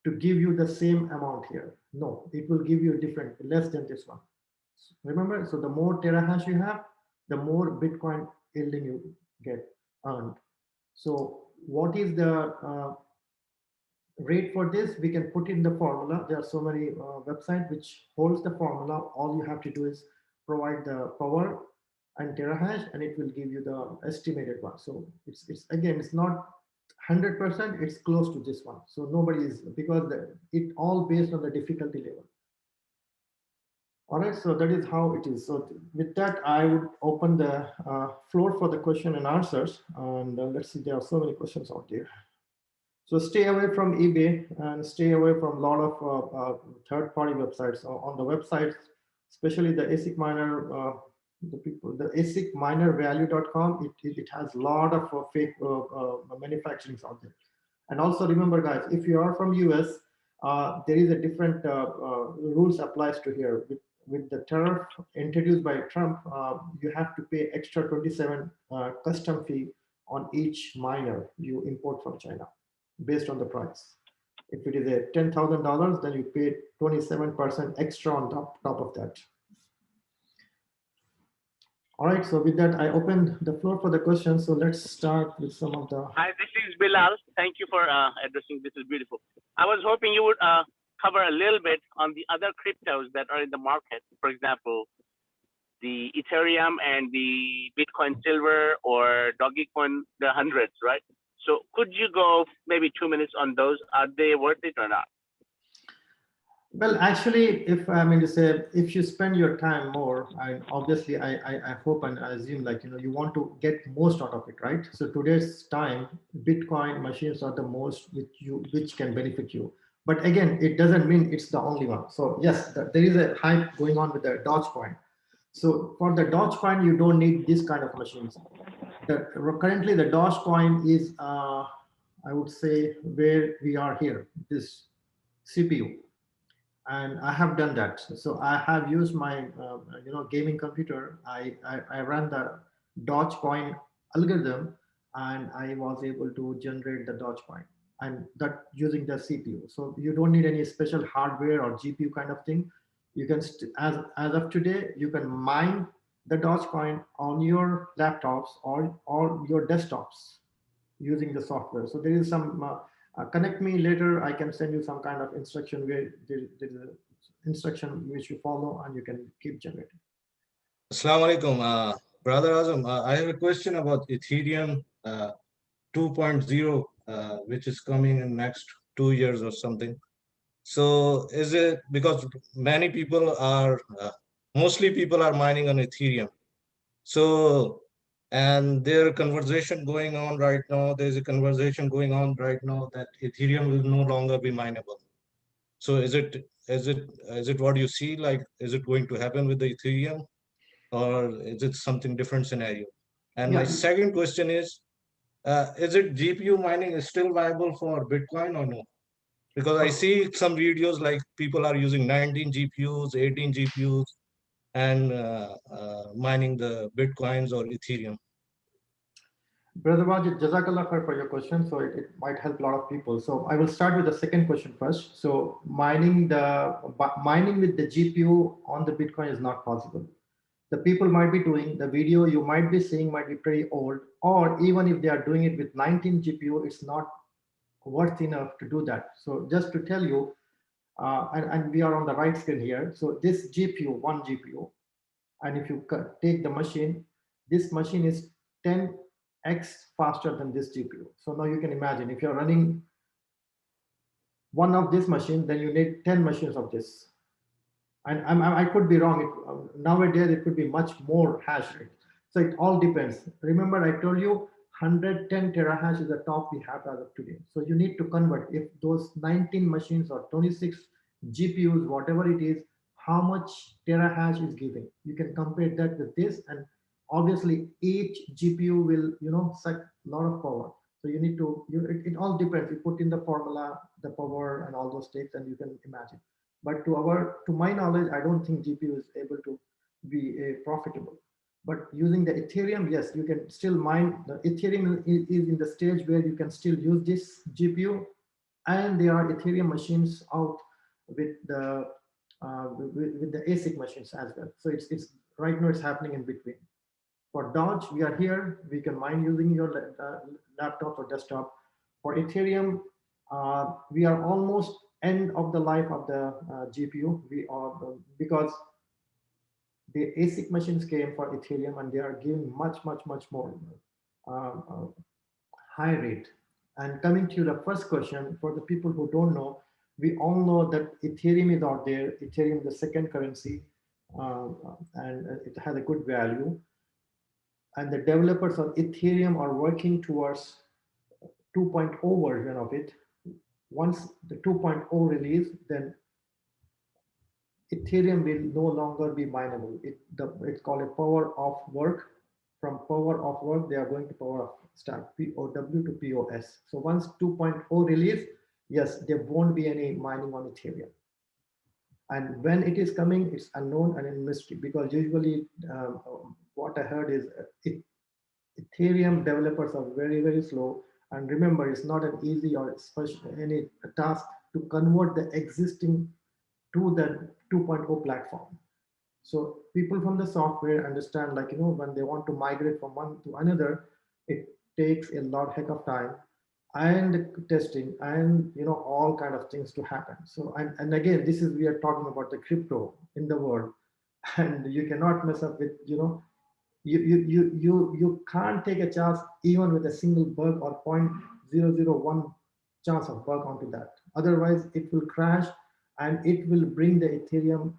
Speaker 2: to give you the same amount here. No, it will give you different, less than this one. Remember, so the more terahash you have, the more Bitcoin yielding you get earned. So what is the rate for this? We can put in the formula. There are so many websites which holds the formula. All you have to do is provide the power and terahash, and it will give you the estimated one. So it's again, it's not 100%, it's close to this one. So nobody is, because it all based on the difficulty level. All right, so that is how it is. So with that, I would open the floor for the question and answers. And let's see, there are so many questions out there. So stay away from eBay and stay away from a lot of third-party websites. On the websites, especially the ASIC miner, the ASIC minervalue.com, it has a lot of fake manufacturings out there. And also remember, guys, if you are from US, there is a different rules applies to here. With the tariff introduced by Trump, you have to pay extra 27 custom fee on each miner you import from China based on the price. If it is a $10,000, then you pay 27% extra on top of that. All right, so with that, I open the floor for the questions. So let's start with some of the.
Speaker 4: Hi, this is Bilal. Thank you for addressing. This is beautiful. I was hoping you would cover a little bit on the other cryptos that are in the market. For example, the Ethereum and the Bitcoin Silver or Dogecoin, the hundreds, right? So could you go maybe 2 minutes on those? Are they worth it or not?
Speaker 2: Well, actually, if I mean to say, if you spend your time more, I obviously I hope and I assume like you want to get most out of it, right? So today's time, Bitcoin machines are the most which can benefit you. But again, it doesn't mean it's the only one. So yes, there is a hype going on with the Dogecoin. So for the Dogecoin, you don't need this kind of machines. Currently, the Dogecoin is, I would say, where we are here, this CPU. And I have done that. So I have used my gaming computer. I ran the Dogecoin algorithm, and I was able to generate the Dogecoin, and that using the CPU. So you don't need any special hardware or GPU kind of thing. You can as of today, you can mine the Dogecoin on your laptops or your desktops using the software. So there is some connect me later. I can send you some kind of instruction where there is a instruction which you follow and you can keep generating.
Speaker 5: Assalamu alaikum, Brother Azam. I have a question about Ethereum 2.0, which is coming in next 2 years or something. So is it because many people are, mostly people are mining on Ethereum. So, and their conversation going on right now, there's a conversation going on right now that Ethereum will no longer be mineable. So is it what you see? Like, is it going to happen with the Ethereum, or is it something different scenario? And my second question is it GPU mining is still viable for Bitcoin or no? Because I see some videos like people are using 19 GPUs, 18 GPUs, and mining the Bitcoins or Ethereum.
Speaker 2: Brother Wajid, Jazakallah khair for your question. So it might help a lot of people. So I will start with the second question first. So mining with the GPU on the Bitcoin is not possible. The people might be doing the video you might be seeing might be pretty old, or even if they are doing it with 19 GPU, it's not worth enough to do that. So just to tell you, and we are on the right screen here. So this GPU, one GPU, and if you take the machine, this machine is 10x faster than this GPU. So now you can imagine if you're running one of this machine, then you need 10 machines of this. And I could be wrong. Nowadays, it could be much more hash rate. So it all depends. Remember, I told you 110 terahash is the top we have as of today. So you need to convert. If those 19 machines or 26 GPUs, whatever it is, how much terahash is giving? You can compare that with this, and obviously each GPU will suck a lot of power. So you need to. It all depends. You put in the formula, the power, and all those things, and you can imagine. But to my knowledge, I don't think GPU is able to be profitable. But using the Ethereum, yes, you can still mine. The Ethereum is in the stage where you can still use this GPU, and there are Ethereum machines out with the ASIC machines as well. So it's right now it's happening in between. For Doge, we are here. We can mine using your laptop or desktop. For Ethereum, we are almost end of the life of the GPU. We are because the ASIC machines came for Ethereum and they are giving much more high rate. And coming to the first question, for the people who don't know, we all know that Ethereum is out there. Ethereum is the second currency. and it has a good value. And the developers of Ethereum are working towards 2.0 version of it. Once the 2.0 release, then Ethereum will no longer be mineable. It's called a power of work. From power of work, they are going to power of stack, POW to POS. So once 2.0 release, yes, there won't be any mining on Ethereum. And when it is coming, it's unknown and in mystery, because usually what I heard is Ethereum developers are very, very slow. And remember, it's not an easy or any task to convert the existing to the 2.0 platform. So people from the software understand, like, when they want to migrate from one to another, it takes a heck of time and testing and all kind of things to happen. So and again, this is, we are talking about the crypto in the world, and you cannot mess up with you can't take a chance even with a single bug or 0.001 chance of bug onto that. Otherwise it will crash, and it will bring the Ethereum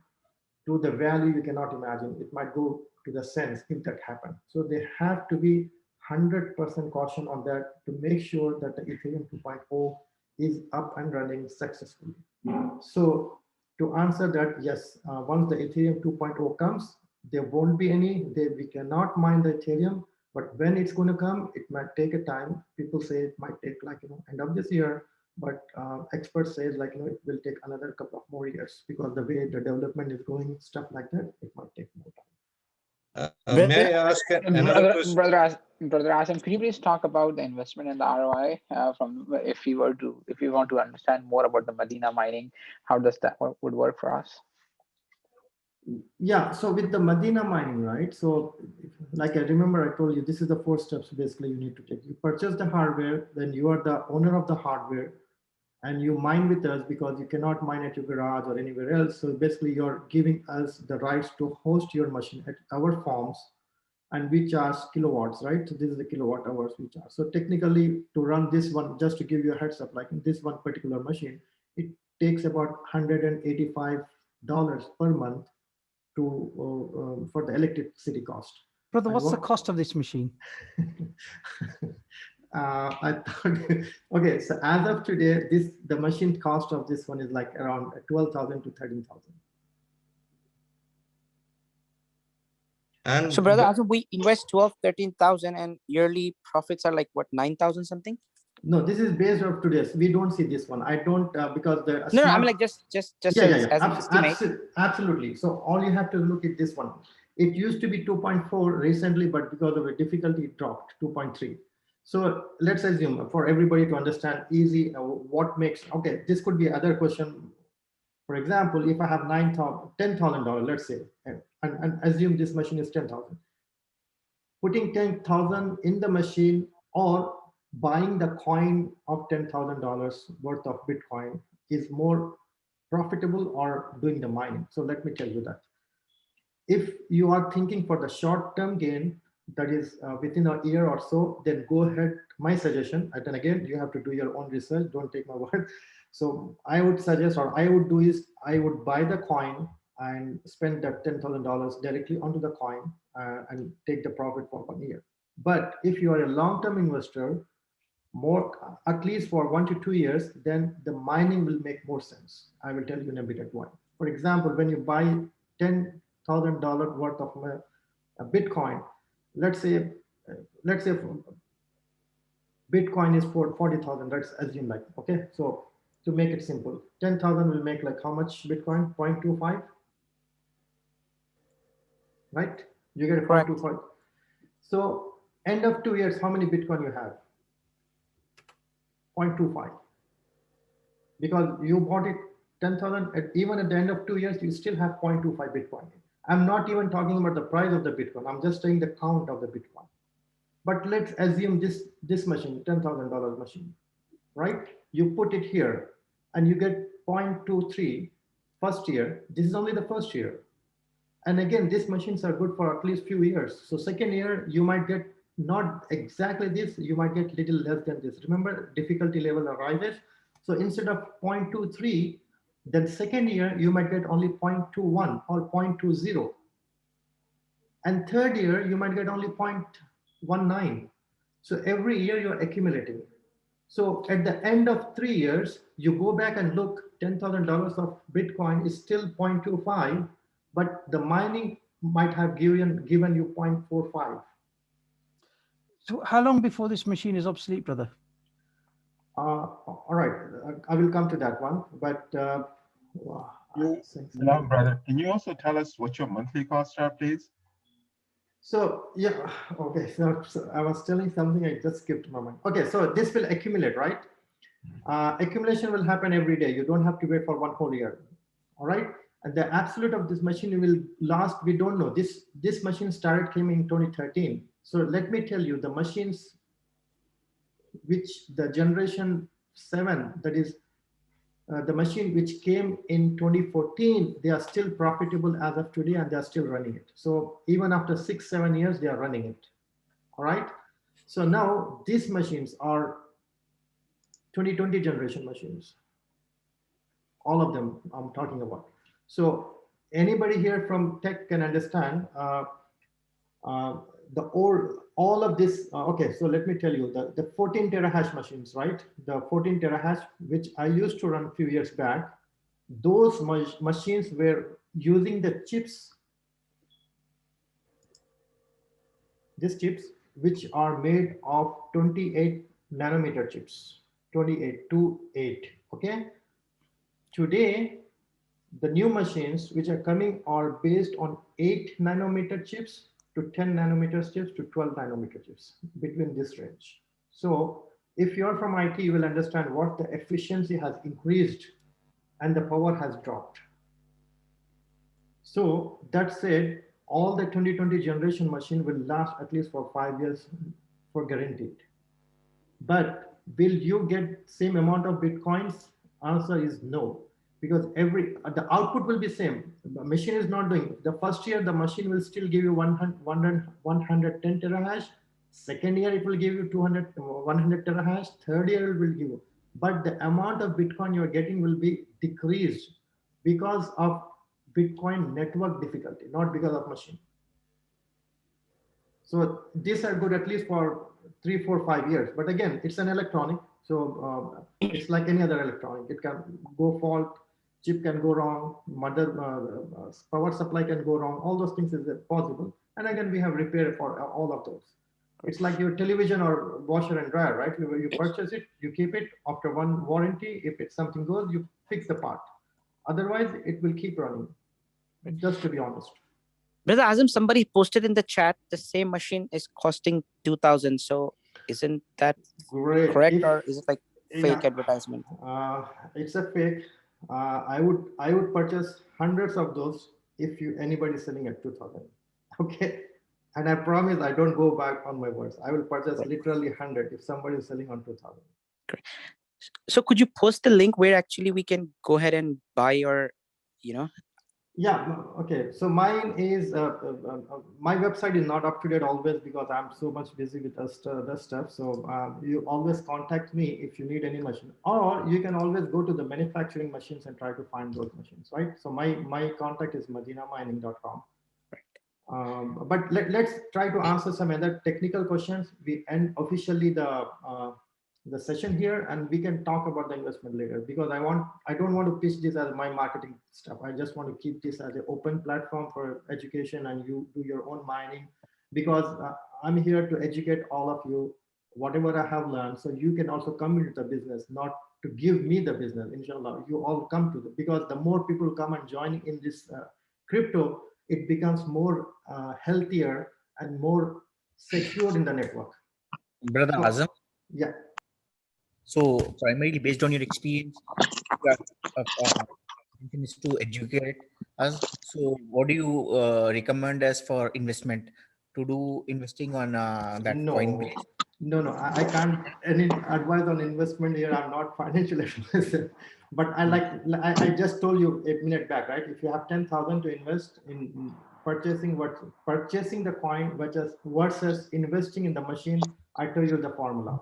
Speaker 2: to the value you cannot imagine. It might go to the cents if that happens. So they have to be 100% caution on that to make sure that the Ethereum 2.0 is up and running successfully. So to answer that, yes, once the Ethereum 2.0 comes, there won't be any, we cannot mine the Ethereum, but when it's going to come, it might take a time. People say it might take like, end of this year, but experts say like, it will take another couple of more years, because the way the development is going, stuff like that, it might take more time.
Speaker 5: May I ask another question?
Speaker 6: Brother Azam, can you please talk about the investment and the ROI from if we want to understand more about the Medina mining, how does that would work for us?
Speaker 2: Yeah, so with the Medina mining, right? So like I remember I told you, this is the 4 steps basically you need to take. You purchase the hardware, then you are the owner of the hardware, and you mine with us because you cannot mine at your garage or anywhere else. So basically you're giving us the rights to host your machine at our farms, and we charge kilowatts, right? So this is the kilowatt hours we charge. So technically to run this one, just to give you a heads up, like in this one particular machine, it takes about $185 per month to for the electricity cost.
Speaker 3: Brother, what's the cost of this machine?
Speaker 2: I thought, okay, so as of today, the machine cost of this one is like around 12,000 to 13,000.
Speaker 7: So brother, as we invest 13,000 and yearly profits are like what, 9,000 something?
Speaker 2: No, this is based off today's. We don't see this one. I don't because the
Speaker 7: no, I mean like just
Speaker 2: yeah.
Speaker 7: as an estimate.
Speaker 2: Absolutely. So all you have to look at this one. It used to be 2.4 recently, but because of a difficulty, it dropped 2.3. So let's assume for everybody to understand easy what makes, okay, this could be other question. For example, if I have $10,000, let's say, and assume this machine is 10,000, putting 10,000 in the machine or buying the coin of $10,000 worth of Bitcoin is more profitable or doing the mining. So let me tell you that. If you are thinking for the short-term gain, that is within a year or so, then go ahead. My suggestion, and then again, you have to do your own research. Don't take my word. So I would suggest, or I would do is, I would buy the coin and spend that $10,000 directly onto the coin and take the profit for 1 year. But if you are a long-term investor, more at least for 1 to 2 years, then the mining will make more sense. I will tell you in a bit at why. For example, when you buy $10,000 worth of a Bitcoin, let's say Bitcoin is for 40,000. Let's assume like, okay. So to make it simple, 10,000 will make like how much Bitcoin? 0.25, right? You get a 0.25. So end of 2 years, how many Bitcoin you have? 0.25. Because you bought it 10,000, even at the end of 2 years, you still have 0.25 Bitcoin. I'm not even talking about the price of the Bitcoin. I'm just saying the count of the Bitcoin. But let's assume this machine, $10,000 machine, right? You put it here and you get 0.23 first year. This is only the first year. And again, these machines are good for at least few years. So second year, you might get not exactly this, you might get little less than this. Remember, difficulty level arises. So instead of 0.23, Then second year, you might get only 0.21 or 0.20. And third year, you might get only 0.19. So every year you're accumulating. So at the end of 3 years, you go back and look, $10,000 of Bitcoin is still 0.25, but the mining might have given you 0.45.
Speaker 3: So how long before this machine is obsolete, brother?
Speaker 2: All right, I will come to that one, but
Speaker 8: Hello, brother. Can you also tell us what your monthly costs are, please?
Speaker 2: so yeah, okay. So I was telling something, I just skipped my mind. Okay, so this will accumulate, right? Accumulation will happen every day. You don't have to wait for one whole year. All right. And the absolute of this machine will last, we don't know. This machine came in 2013. So let me tell you, the machines which the generation 7, that is the machine which came in 2014, they are still profitable as of today, and they are still running it. So even after 6-7 years, they are running it. All right. So now these machines are 2020 generation machines. All of them I'm talking about. So anybody here from tech can understand all of this. Okay, so let me tell you, the 14 terahash machines, right? The 14 terahash, which I used to run a few years back, those machines were using the chips, these chips, which are made of 28 nanometer chips, 28 to 8, okay? Today, the new machines which are coming are based on 8 nanometer chips to 10 nanometer chips to 12 nanometer chips, between this range. So if you're from IT, you will understand what the efficiency has increased and the power has dropped. So that said, all the 2020 generation machine will last at least for 5 years for guaranteed. But will you get same amount of Bitcoins? Answer is no, because the output will be same. The machine is not doing the first year, the machine will still give you 110 terahash. Second year, it will give you 100 terahash. Third year, it will give you, but the amount of Bitcoin you're getting will be decreased because of Bitcoin network difficulty, not because of machine. So these are good at least for 3, 4, 5 years. But again, it's an electronic. So it's like any other electronic. It can go fault, chip can go wrong, power supply can go wrong. All those things is possible. And again, we have repair for all of those. It's like your television or washer and dryer, right? You purchase it, you keep it. After one warranty, if it's something goes, you fix the part. Otherwise, it will keep running. Just to be honest.
Speaker 7: Brother Azam, somebody posted in the chat the same machine is costing 2,000. So isn't that
Speaker 2: great?
Speaker 7: Correct, or is it like fake advertisement?
Speaker 2: It's a fake. I would purchase hundreds of those if anybody is selling at 2,000. Okay, and I promise I don't go back on my words. I will purchase literally 100 if somebody is selling on 2,000.
Speaker 7: Great. So could you post the link where actually we can go ahead and buy your,
Speaker 2: Yeah, okay. So mine is, my website is not up to date always because I'm so much busy with other stuff. So you always contact me if you need any machine, or you can always go to the manufacturing machines and try to find those machines, right? So my contact is medinamining.com. But let's try to answer some other technical questions. We end officially the session here, and we can talk about the investment later, because I don't want to pitch this as my marketing stuff. I just want to keep this as an open platform for education, and you do your own mining, because I'm here to educate all of you, whatever I have learned, so you can also come into the business, not to give me the business. Inshallah, you all come to because the more people come and join in this crypto, it becomes more healthier and more secure in the network.
Speaker 9: Brother Azam?
Speaker 2: Yeah.
Speaker 9: So primarily based on your experience, intention is to educate us. So what do you recommend us for investment, to do investing on that Coinbase?
Speaker 2: No, I can't any advice on investment here. I'm not financial advisor, but I just told you a minute back, right? If you have 10,000 to invest in purchasing the coin versus investing in the machine, I tell you the formula.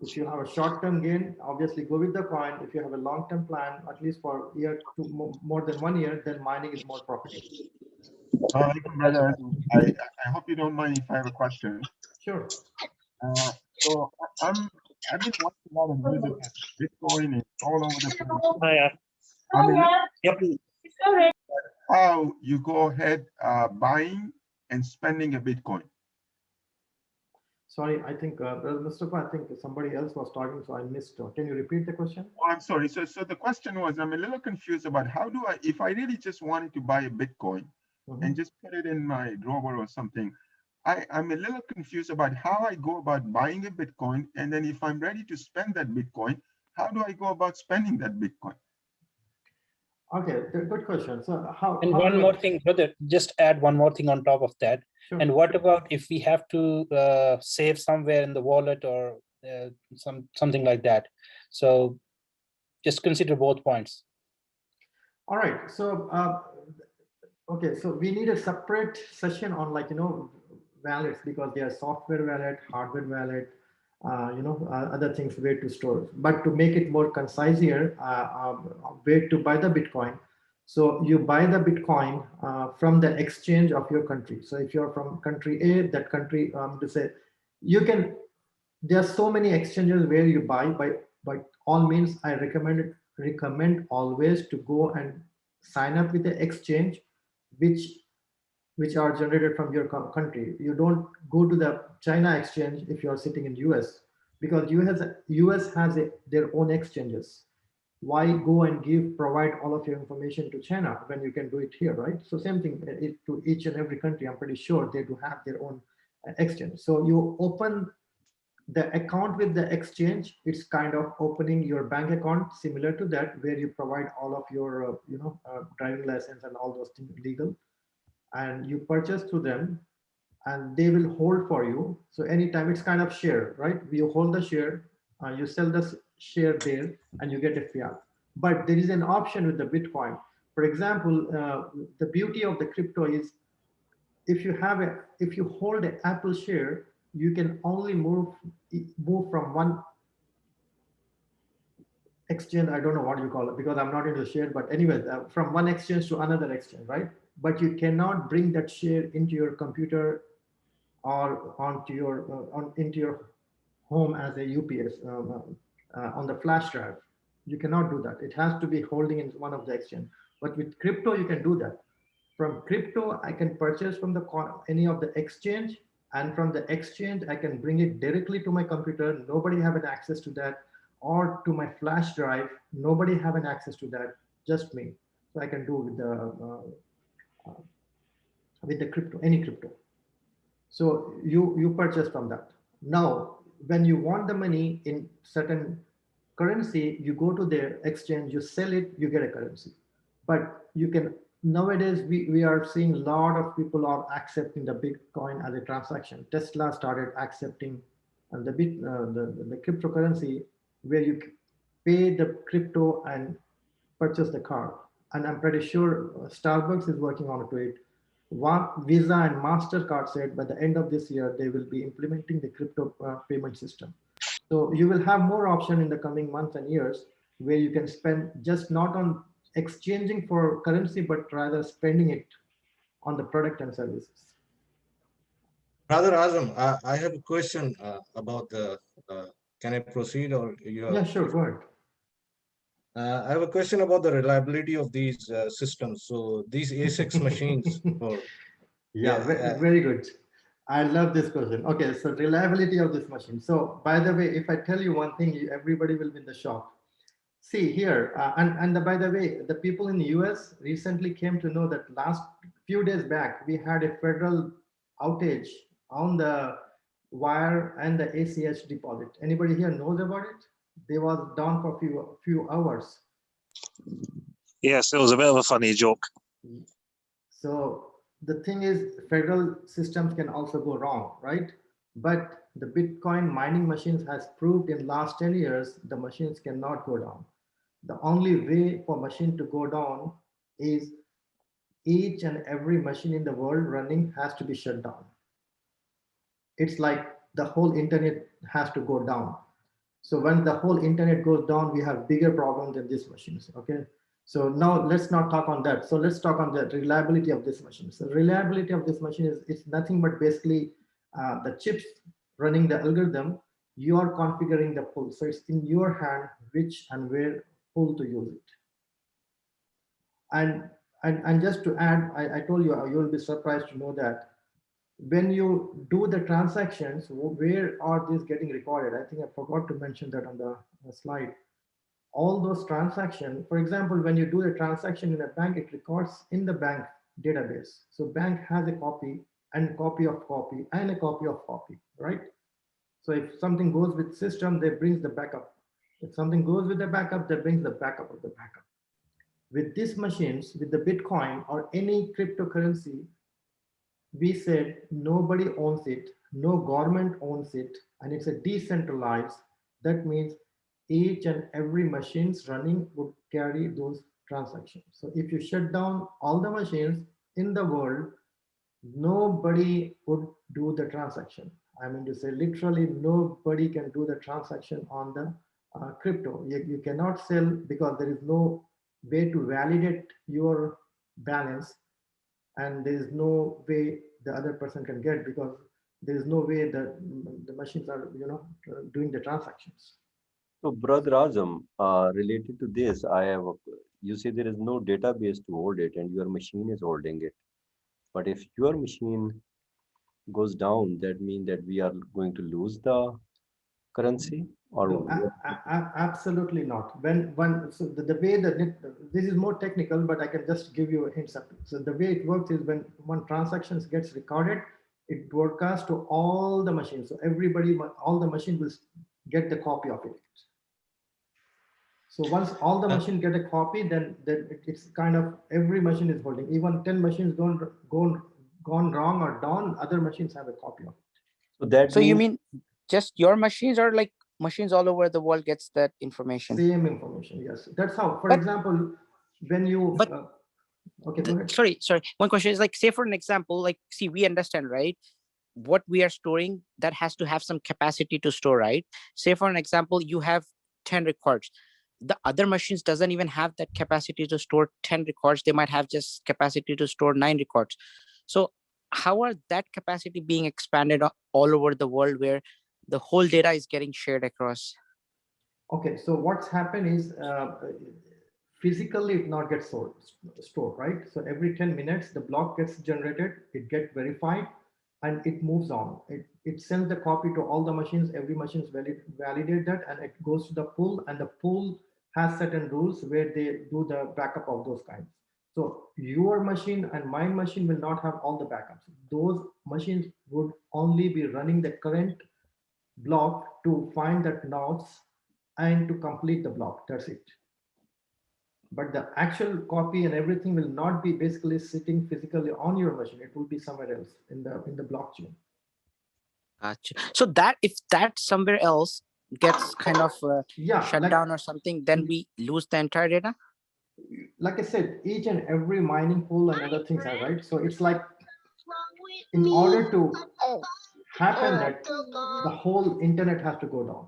Speaker 2: If you have a short-term gain, obviously go with the coin. If you have a long-term plan, at least for year to more than 1 year, then mining is more profitable.
Speaker 8: Brother, I hope you don't mind if I have a question.
Speaker 2: Sure.
Speaker 8: So I've been watching a lot of news about Bitcoin and all over the place. I'm a little confused how you go ahead buying and spending a Bitcoin.
Speaker 2: Sorry, I think, Brother Mustafa, I think somebody else was talking, so I missed. Can you repeat the question?
Speaker 8: Oh, I'm sorry. So the question was, I'm a little confused about how do I, if I really just wanted to buy a Bitcoin and just put it in my drawer or something, I'm a little confused about how I go about buying a Bitcoin. And then if I'm ready to spend that Bitcoin, how do I go about spending that Bitcoin?
Speaker 2: Okay, good question. So how?
Speaker 10: And
Speaker 2: how
Speaker 10: one more thing, brother, just add one more thing on top of that.
Speaker 2: Sure.
Speaker 10: And what about if we have to save somewhere in the wallet or something like that? So just consider both points.
Speaker 2: All right. So, okay. So we need a separate session on wallets, because they are software wallet, hardware wallet, other things where to store. But to make it more concise here, where to buy the Bitcoin. So you buy the Bitcoin from the exchange of your country. So if you're from country A, that country, to say, you can. There are so many exchanges where you buy. By all means, I recommend always to go and sign up with the exchange, which are generated from your country. You don't go to the China exchange if you are sitting in US, because US has their own exchanges. Why go and provide all of your information to China when you can do it here, right? So same thing to each and every country. I'm pretty sure they do have their own exchange. So you open the account with the exchange. It's kind of opening your bank account, similar to that, where you provide all of your driving license and all those things legal, and you purchase through them, and they will hold for you. So anytime, it's kind of share, right? You hold the share, you sell the share there, and you get a fiat. But there is an option with the Bitcoin. For example, the beauty of the crypto is, if you hold an Apple share, you can only move from one exchange. I don't know what you call it, because I'm not into share, but anyway, from one exchange to another exchange, right? But you cannot bring that share into your computer or onto into your home as a UPS on the flash drive. You cannot do that. It has to be holding in one of the exchange. But with crypto, you can do that. From crypto, I can purchase from any of the exchange, and from the exchange, I can bring it directly to my computer. Nobody have an access to that, or to my flash drive. Nobody have an access to that, just me. So I can do with the crypto, any crypto. So you purchase from that. Now, when you want the money in certain currency, you go to their exchange, you sell it, you get a currency. But you can, nowadays we are seeing a lot of people are accepting the Bitcoin as a transaction. Tesla started accepting the cryptocurrency, where you pay the crypto and purchase the car. And I'm pretty sure Starbucks is working on it. Visa and MasterCard said by the end of this year, they will be implementing the crypto payment system. So you will have more option in the coming months and years, where you can spend just not on exchanging for currency, but rather spending it on the product and services.
Speaker 5: Brother Azam, I have a question about the, can I proceed, or you have?
Speaker 2: Yeah, sure, go ahead.
Speaker 5: I have a question about the reliability of these systems. So these ASICs machines.
Speaker 2: Very good. I love this question. Okay, so reliability of this machine. So by the way, if I tell you one thing, everybody will be in the shock. See here, by the way, the people in the US recently came to know that last few days back, we had a federal outage on the wire and the ACH deposit. Anybody here knows about it? They was down for a few hours.
Speaker 11: Yes, it was a bit of a funny joke.
Speaker 2: So the thing is, federal systems can also go wrong, right? But the Bitcoin mining machines has proved in last 10 years, the machines cannot go down. The only way for machine to go down is each and every machine in the world running has to be shut down. It's like the whole internet has to go down. So when the whole internet goes down, we have bigger problems than these machines. Okay. So now let's not talk on that. So let's talk on the reliability of this machine. So reliability of this machine is it's nothing but basically the chips running the algorithm. You are configuring the pull. So it's in your hand which and where pull to use it. And just to add, I told you you'll be surprised to know that when you do the transactions, where are these getting recorded? I think I forgot to mention that on the slide. All those transactions, for example, when you do a transaction in a bank, it records in the bank database. So bank has a copy and copy of copy and a copy of copy, right? So if something goes with system, they brings the backup. If something goes with the backup, they brings the backup of the backup. With these machines, with the Bitcoin or any cryptocurrency, we said nobody owns it, no government owns it, and it's a decentralized. That means each and every machines running would carry those transactions. So if you shut down all the machines in the world, nobody would do the transaction. I mean to say literally nobody can do the transaction on the crypto. You cannot sell because there is no way to validate your balance, and there is no way the other person can get because there is no way that the machines are doing the transactions.
Speaker 12: So, Brother Azam, related to this, you say there is no database to hold it and your machine is holding it. But if your machine goes down, that means that we are going to lose the currency, or
Speaker 2: No, absolutely not. So the way that this is more technical, but I can just give you a hint. So the way it works is when one transactions gets recorded, it broadcasts to all the machines. So everybody, all the machine will get the copy of it. So once all the machines get a copy, then it's kind of every machine is holding. Even 10 machines gone wrong or down, other machines have a copy of it.
Speaker 7: So you mean just your machines, or like machines all over the world gets that information?
Speaker 2: Same information, yes. That's how, for example, when you okay, go ahead.
Speaker 7: Sorry. One question is like, say for an example, like, see, we understand, right? What we are storing, that has to have some capacity to store, right? Say for an example, you have 10 records. The other machines doesn't even have that capacity to store 10 records. They might have just capacity to store 9 records. So how are that capacity being expanded all over the world where the whole data is getting shared across?
Speaker 2: Okay, so what's happened is physically it not gets stored, right? So every 10 minutes, the block gets generated, it gets verified, and it moves on. It sends the copy to all the machines. Every machine is validate that, and it goes to the pool, and the pool has certain rules where they do the backup of those kinds. So your machine and my machine will not have all the backups. Those machines would only be running the current block to find that nodes and to complete the block. That's it. But the actual copy and everything will not be basically sitting physically on your machine. It will be somewhere else in the blockchain.
Speaker 7: Gotcha. So that if that somewhere else gets kind of shut down or something, then we lose the entire data?
Speaker 2: Like I said, each and every mining pool and other things are right. So it's like in order to happen that the whole internet has to go down.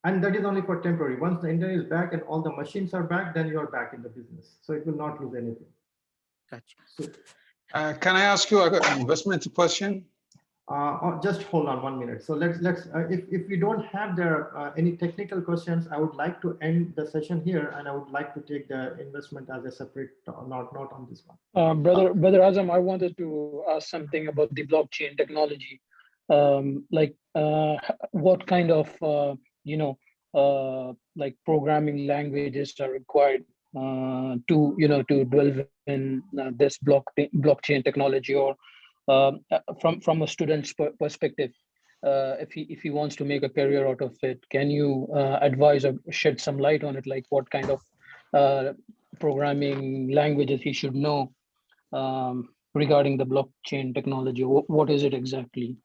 Speaker 2: And that is only for temporary. Once the internet is back and all the machines are back, then you are back in the business. So it will not lose anything.
Speaker 7: Gotcha.
Speaker 2: So,
Speaker 13: can I ask you an investment question?
Speaker 2: Just hold on 1 minute. So let's if we don't have there any technical questions, I would like to end the session here, and I would like to take the investment as a separate, not on this one.
Speaker 14: Brother Azam, I wanted to ask something about the blockchain technology. What kind of like programming languages are required to delve in this blockchain technology, or from a student's perspective, if he wants to make a career out of it, can you advise or shed some light on it, like what kind of programming languages he should know regarding the blockchain technology? What is it exactly?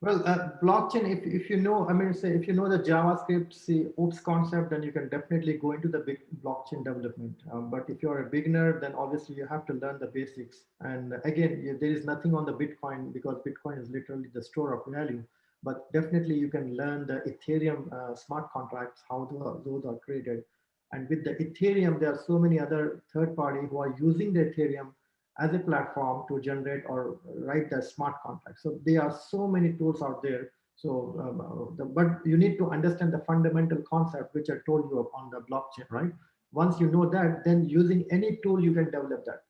Speaker 2: Well, blockchain, if you know, I mean, say if you know the JavaScript, OOPS concept, then you can definitely go into the big blockchain development. But if you're a beginner, then obviously you have to learn the basics. And again, there is nothing on the Bitcoin, because Bitcoin is literally the store of value. but definitely you can learn the Ethereum smart contracts, how those are created. And with the Ethereum, there are so many other third party who are using the Ethereum as a platform to generate or write the smart contracts. So there are so many tools out there. So, but you need to understand the fundamental concept, which I told you on the blockchain, right? Once you know that, then using any tool, you can develop that.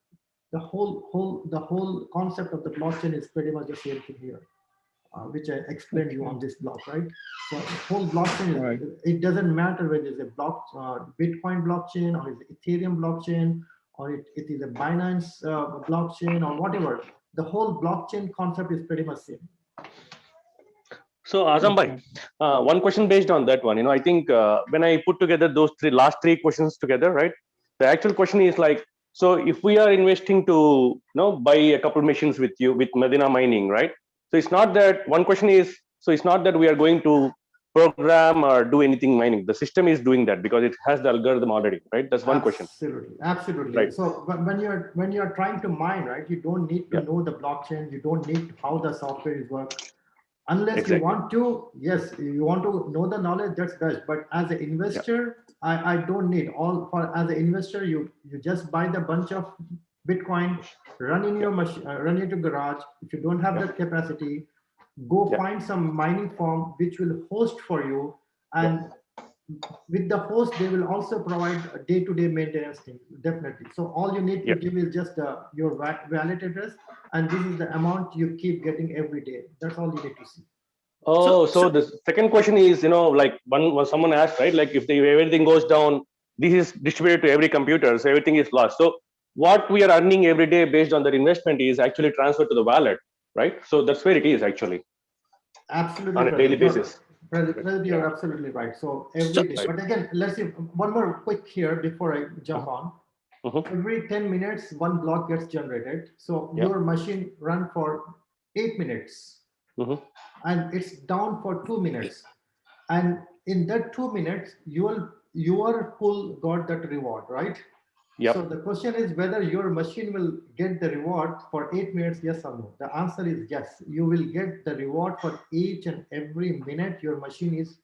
Speaker 2: The whole concept of the blockchain is pretty much the same thing here, which I explained you on this block, right? So the whole blockchain,
Speaker 1: Right.
Speaker 2: it doesn't matter whether it's a Bitcoin blockchain or it's Ethereum blockchain or it is a Binance blockchain or whatever. The whole blockchain concept is pretty much same.
Speaker 15: So Azam bhai, one question based on that one. I think when I put together those last three questions together, right? The actual question is like, so if we are investing to buy a couple machines with you with Medina Mining, right? So it's not that one question is, so it's not that we are going to program or do anything mining. The system is doing that because it has the algorithm already, right? That's one question.
Speaker 2: Absolutely.
Speaker 15: Right.
Speaker 2: So when you're trying to mine, right, you don't need to know the blockchain. You don't need how the software is work. Unless you want to, yes, you want to know the knowledge, that's best. But as an investor, I don't need as an investor, you just buy the bunch of Bitcoin, run in your machine, run into garage. If you don't have that capacity, go find some mining farm which will host for you, and with the host, they will also provide a day-to-day maintenance thing, definitely. So all you need to give is just your wallet address, and this is the amount you keep getting every day. That's all you need to see.
Speaker 15: Oh, so the second question is, like someone asked, right? Like if everything goes down, this is distributed to every computer, so everything is lost. So what we are earning every day based on that investment is actually transferred to the wallet, right? So that's where it is actually.
Speaker 2: Absolutely.
Speaker 15: On a daily basis.
Speaker 2: You're absolutely right. So every day. But again, let's see one more quick here before I jump on. Every 10 minutes, one block gets generated. So your machine run for 8 minutes. And it's down for 2 minutes. And in that 2 minutes, your pool got that reward, right? So the question is whether your machine will get the reward for 8 minutes, yes or no. The answer is yes. You will get the reward for each and every minute your machine is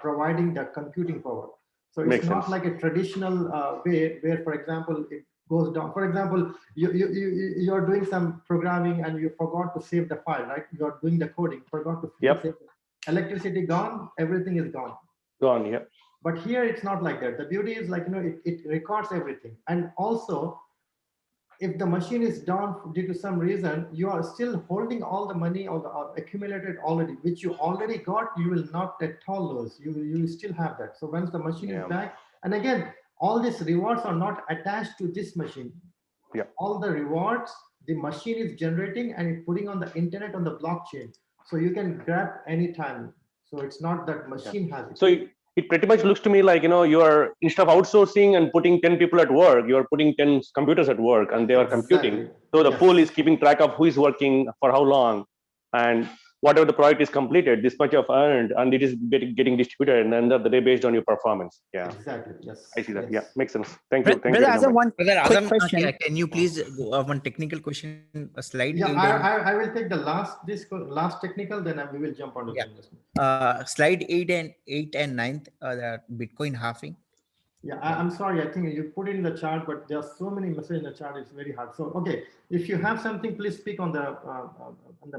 Speaker 2: providing the computing power. So it's not like a traditional way where, for example, it goes down. For example, you are doing some programming and you forgot to save the file, right? You are doing the coding, forgot to save it. Electricity gone, everything is gone.
Speaker 15: Gone,
Speaker 2: But here it's not like that. The beauty is like, it records everything. And also, if the machine is down due to some reason, you are still holding all the money or accumulated already, which you already got, you will not at all lose. You still have that. So once the machine is back, and again, all these rewards are not attached to this machine. All the rewards, the machine is generating and it's putting on the internet on the blockchain. So you can grab anytime. So it's not that machine has it.
Speaker 15: So it pretty much looks to me like, you are, instead of outsourcing and putting 10 people at work, you are putting 10 computers at work and they are computing. So the pool is keeping track of who is working for how long, and whatever the project is completed, this much of earned, and it is getting distributed at the end of the day based on your performance.
Speaker 2: Exactly. Yes.
Speaker 15: I see that. Yeah, makes sense. Thank you. Thank you.
Speaker 7: Brother Azam, one
Speaker 9: Brother
Speaker 7: quick
Speaker 9: Azam,
Speaker 7: question.
Speaker 9: can you please go one technical question, slide?
Speaker 2: Yeah, I will take the last technical, then we will jump on to the investment.
Speaker 9: Slide 8 and 9, the Bitcoin halving.
Speaker 2: Yeah, I'm sorry. I think you put it in the chart, but there are so many messages in the chart. It's very hard. So, okay, if you have something, please speak on the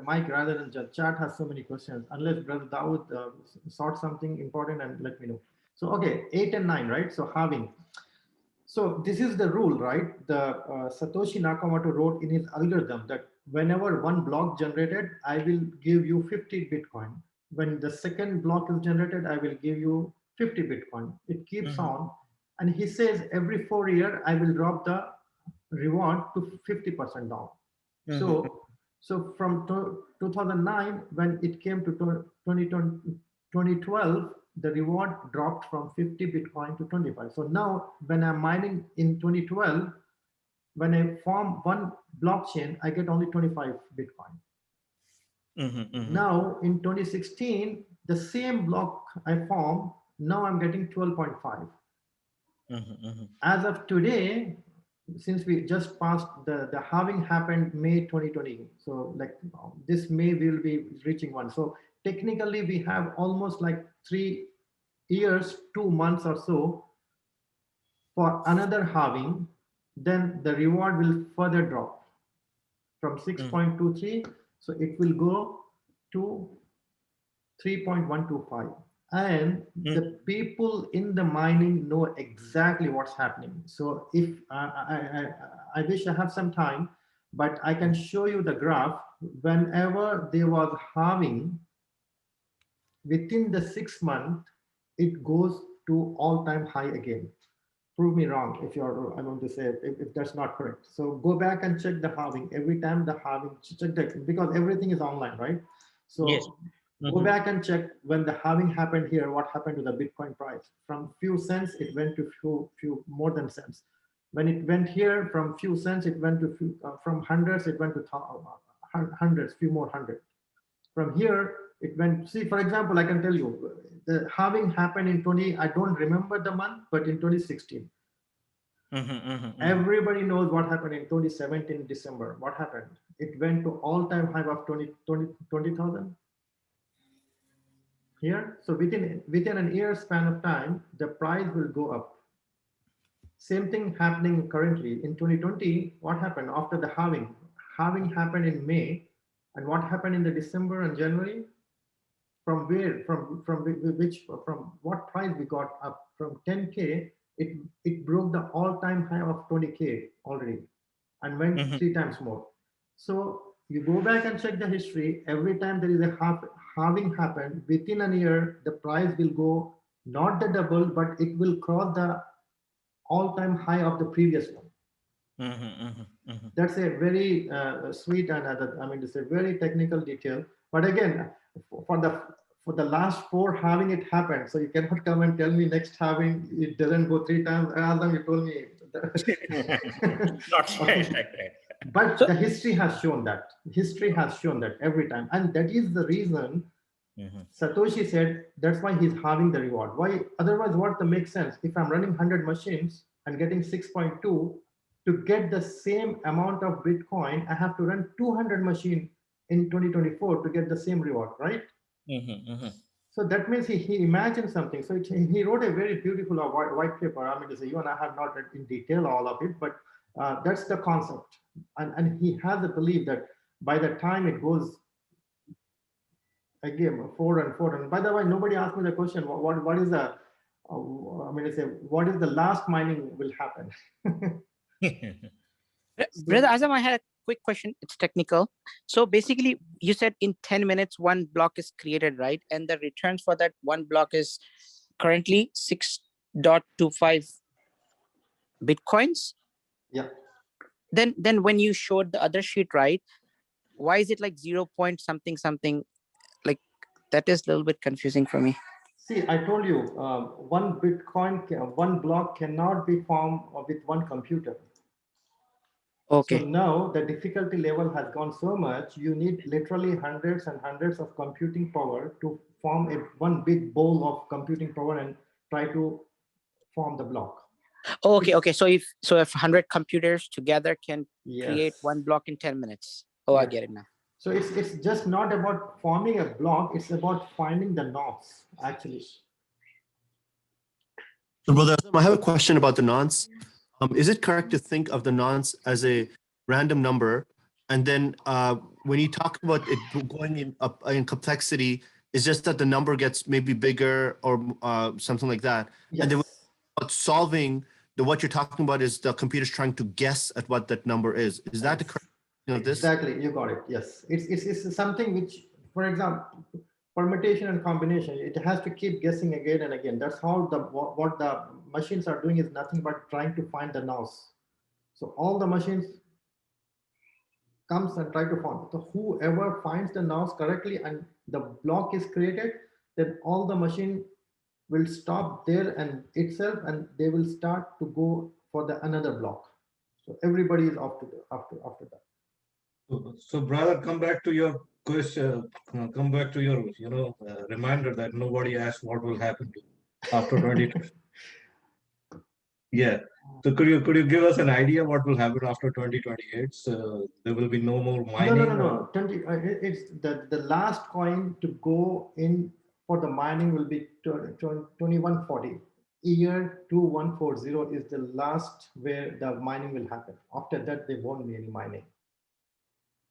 Speaker 2: mic rather than the chat has so many questions. Unless Brother Dawood sort something important and let me know. So, okay, 8 and 9, right? So, halving. So this is the rule, right? The Satoshi Nakamoto wrote in his algorithm that whenever one block generated, I will give you 50 Bitcoin. When the second block is generated, I will give you 50 Bitcoin. It keeps on. And he says every 4 years, I will drop the reward to 50% down. So from 2009, when it came to 2012, the reward dropped from 50 Bitcoin to 25. So now when I'm mining in 2012, when I form one blockchain, I get only 25 Bitcoin. Now in 2016, the same block I form, now I'm getting 12.5. As of today, since we just passed the halving happened May 2020. So like this May we will be reaching one. So technically we have almost like 3 years, 2 months or so for another halving, then the reward will further drop from 6.23. So it will go to 3.125. And the people in the mining know exactly what's happening. So if I wish I have some time, but I can show you the graph. Whenever there was halving, within the 6 month, it goes to all-time high again. Prove me wrong if you're, I want to say, if that's not correct. So go back and check the halving. Every time the halving, check that, because everything is online, right? So
Speaker 9: Yes.
Speaker 2: Go back and check when the halving happened here, what happened to the Bitcoin price. From few cents, it went to few more than cents. When it went here, from few cents, it went to from hundreds, it went to hundreds, few more hundred. From here, it went, see, for example, I can tell you, the halving happened in I don't remember the month, but in 2016. Everybody knows what happened in 2017, December. What happened? It went to all-time high of 20,000. Here, so within an year span of time, the price will go up. Same thing happening currently in 2020. What happened after the halving? Halving happened in May, and what happened in the December and January? From where? From what price we got up? From 10K, it broke the all-time high of 20K already, and went 3 times more. So you go back and check the history. Every time there is a halving happened, within a year, the price will go not the double, but it will cross the all-time high of the previous one. That's a very sweet and I mean, it's a very technical detail. But again, for the last 4 halving it happened, so you cannot come and tell me next halving it doesn't go 3 times. Adam, you told me.
Speaker 9: Not right.
Speaker 2: But the history has shown that. History has shown that every time, and that is the reason Satoshi said that's why he's halving the reward. Why? Otherwise, what makes sense? If I'm running 100 machines and getting 6.2, to get the same amount of Bitcoin, I have to run 200 machines in 2024 to get the same reward, right? So that means he imagined something. So he wrote a very beautiful white paper. I mean, to say, you and I have not read in detail all of it, but that's the concept. And he has a belief that by the time it goes again 4 and 4, and by the way, nobody asked me the question. What is the? I mean, to say, what is the last mining will happen?
Speaker 7: Brother Azam, I had a quick question. It's technical. So basically, you said in 10 minutes, 1 block is created, right? And the returns for that 1 block is currently 6.25 Bitcoins.
Speaker 2: Yeah.
Speaker 7: Then when you showed the other sheet, right? Why is it like 0 point something? Like that is a little bit confusing for me.
Speaker 2: See, I told you, 1 Bitcoin, 1 block cannot be formed with 1 computer.
Speaker 7: Okay.
Speaker 2: So now the difficulty level has gone so much, you need literally hundreds and hundreds of computing power to form one big bowl of computing power and try to form the block.
Speaker 7: Oh, okay. So if 100 computers together can create 1 block in 10 minutes. Oh, yeah. I get it now.
Speaker 2: So it's just not about forming a block, it's about finding the nonce, actually.
Speaker 16: So, Brother, I have a question about the nonce. Is it correct to think of the nonce as a random number, and then when you talk about it going in complexity, it's just that the number gets maybe bigger or something like that? Yes. And then about solving, what you're talking about is the computer's trying to guess at what that number is. Is that the correct of this?
Speaker 2: Exactly, you got it. Yes, it's something which, for example, permutation and combination, it has to keep guessing again and again. That's how what the machines are doing is nothing but trying to find the nonce. So all the machines comes and try to find. So whoever finds the nonce correctly and the block is created, then all the machine will stop there and itself, and they will start to go for the another block. So everybody is off to after that.
Speaker 5: So brother, come back to your question. Come back to your reminder that nobody asked what will happen after 2020. Yeah. So could you give us an idea what will happen after 2028? So there will be no more mining.
Speaker 2: No. It's the last coin to go in for the mining will be 2140. Year 2140 is the last where the mining will happen. After that, there won't be any mining.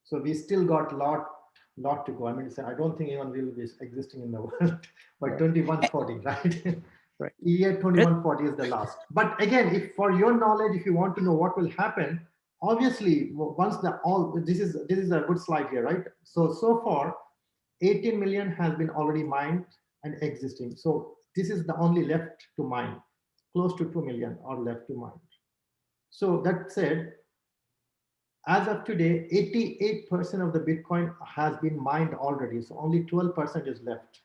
Speaker 2: So we still got lot to go. I mean, I don't think anyone will be existing in the world by 2140, right?
Speaker 7: Right.
Speaker 2: Year 2140 is the last. But again, if for your knowledge, if you want to know what will happen, obviously, once this is a good slide here, right? So far, 18 million has been already mined and existing. So this is the only left to mine. Close to 2 million are left to mine. So that said, as of today, 88% of the Bitcoin has been mined already. So only 12% is left.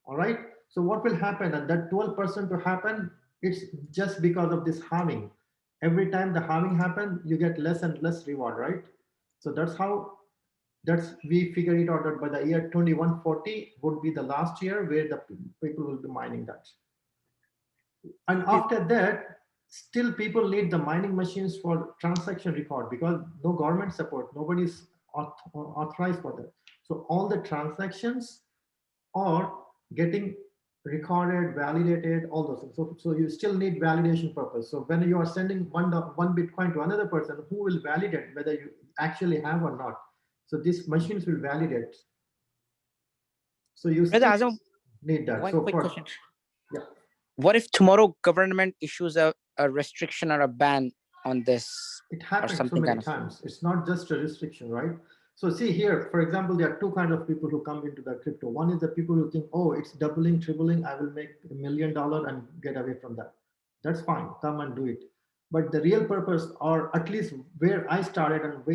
Speaker 2: All right. So what will happen? And that 12% to happen, it's just because of this halving. Every time the halving happens, you get less and less reward, right? So we figure it out that by the year 2140 would be the last year where the people will be mining that. And after that, still people need the mining machines for transaction record because no government support, nobody's authorized for that. So all the transactions are getting recorded, validated, all those things. So you still need validation purpose. So when you are sending one Bitcoin to another person, who will validate whether you actually have or not? So these machines will validate. So you still need that.
Speaker 7: One
Speaker 2: so
Speaker 7: quick question.
Speaker 2: Yeah.
Speaker 7: What if tomorrow government issues a restriction or a ban on this?
Speaker 2: It happens so many times. It's not just a restriction, right? So see here, for example, there are two kinds of people who come into the crypto. One is the people who think, oh, it's doubling, tripling, I will make $1 million and get away from that. That's fine, come and do it. But the real purpose, or at least where I started and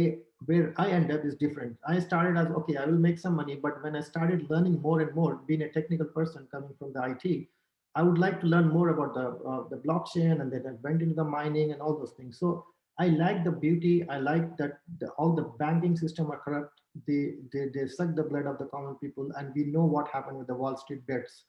Speaker 2: where I end up is different. I started as, okay, I will make some money, but when I started learning more and more, being a technical person coming from the IT, I would like to learn more about the blockchain, and then I went into the mining and all those things. So I like the beauty. I like that all the banking system are corrupt. They suck the blood of the common people, and we know what happened with the Wall Street bets.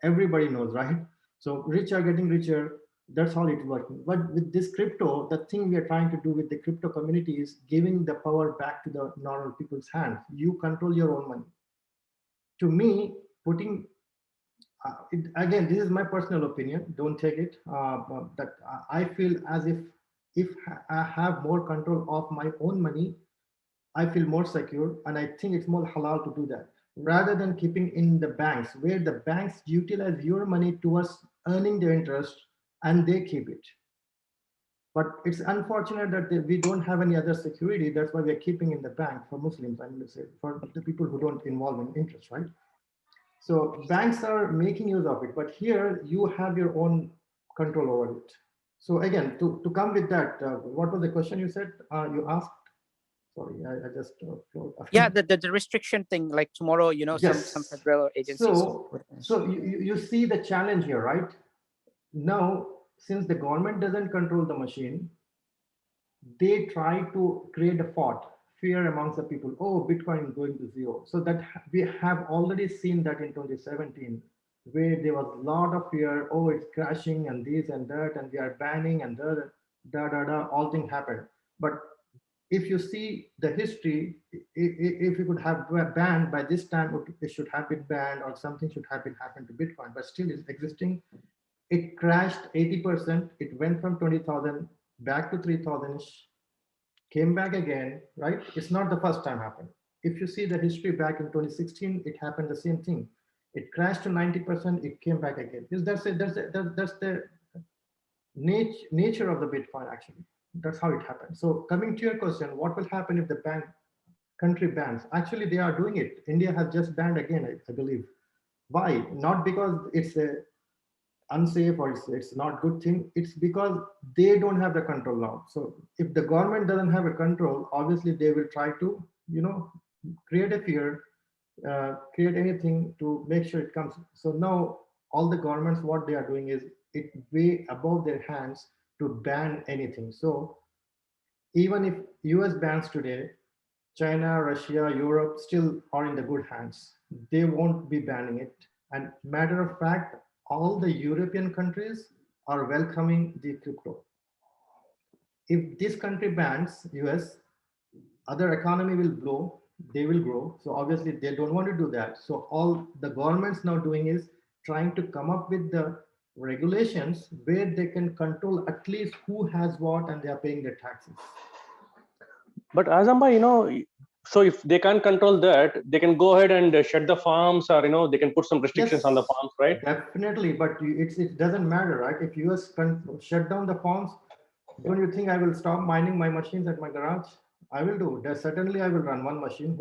Speaker 2: Everybody knows, right? So rich are getting richer. That's how it's working. But with this crypto, the thing we are trying to do with the crypto community is giving the power back to the normal people's hands. You control your own money. To me, putting again, this is my personal opinion. Don't take it. That I feel as if I have more control of my own money, I feel more secure, and I think it's more halal to do that rather than keeping in the banks, where the banks utilize your money towards earning the interest and they keep it. But it's unfortunate that we don't have any other security. That's why we're keeping in the bank for Muslims. I mean to say for the people who don't involve in interest, right? So banks are making use of it, but here you have your own control over it. So again, to come with that, what was the question you said? You asked? Sorry, I just
Speaker 7: yeah, the restriction thing, like tomorrow,
Speaker 2: yes.
Speaker 7: some federal agencies.
Speaker 2: So you see the challenge here, right? Now, since the government doesn't control the machine, they try to create a fear amongst the people. Oh, Bitcoin is going to zero. So that we have already seen that in 2017, where there was a lot of fear. Oh, it's crashing and this and that, and we are banning and all things happened. But if you see the history, if you could have banned by this time, it should have been banned or something should have been happened to Bitcoin, but still it's existing. It crashed 80%. It went from 20,000 back to 3,000-ish. Came back again, right? It's not the first time happened. If you see the history back in 2016, it happened the same thing. It crashed to 90%, it came back again. That's the nature of the Bitcoin, actually. That's how it happened. So coming to your question, what will happen if the country bans? Actually, they are doing it. India has just banned again, I believe. Why? Not because it's a unsafe or it's not good thing. It's because they don't have the control now. So if the government doesn't have a control, obviously they will try to create a fear, create anything to make sure it comes. So now all the governments, what they are doing is it way above their hands to ban anything. So even if US bans today, China, Russia, Europe still are in the good hands. They won't be banning it. And matter of fact, all the European countries are welcoming the crypto. If this country bans US, other economy will blow, they will grow. So obviously they don't want to do that. So all the government's now doing is trying to come up with the regulations where they can control at least who has what and they are paying their taxes.
Speaker 15: But Azamba, so if they can't control that, they can go ahead and shut the farms, or they can put some restrictions on the farms, right?
Speaker 2: Definitely, but it doesn't matter, right? If US shut down the farms, don't you think I will stop mining my machines at my garage? I will do. Certainly, I will run one machine.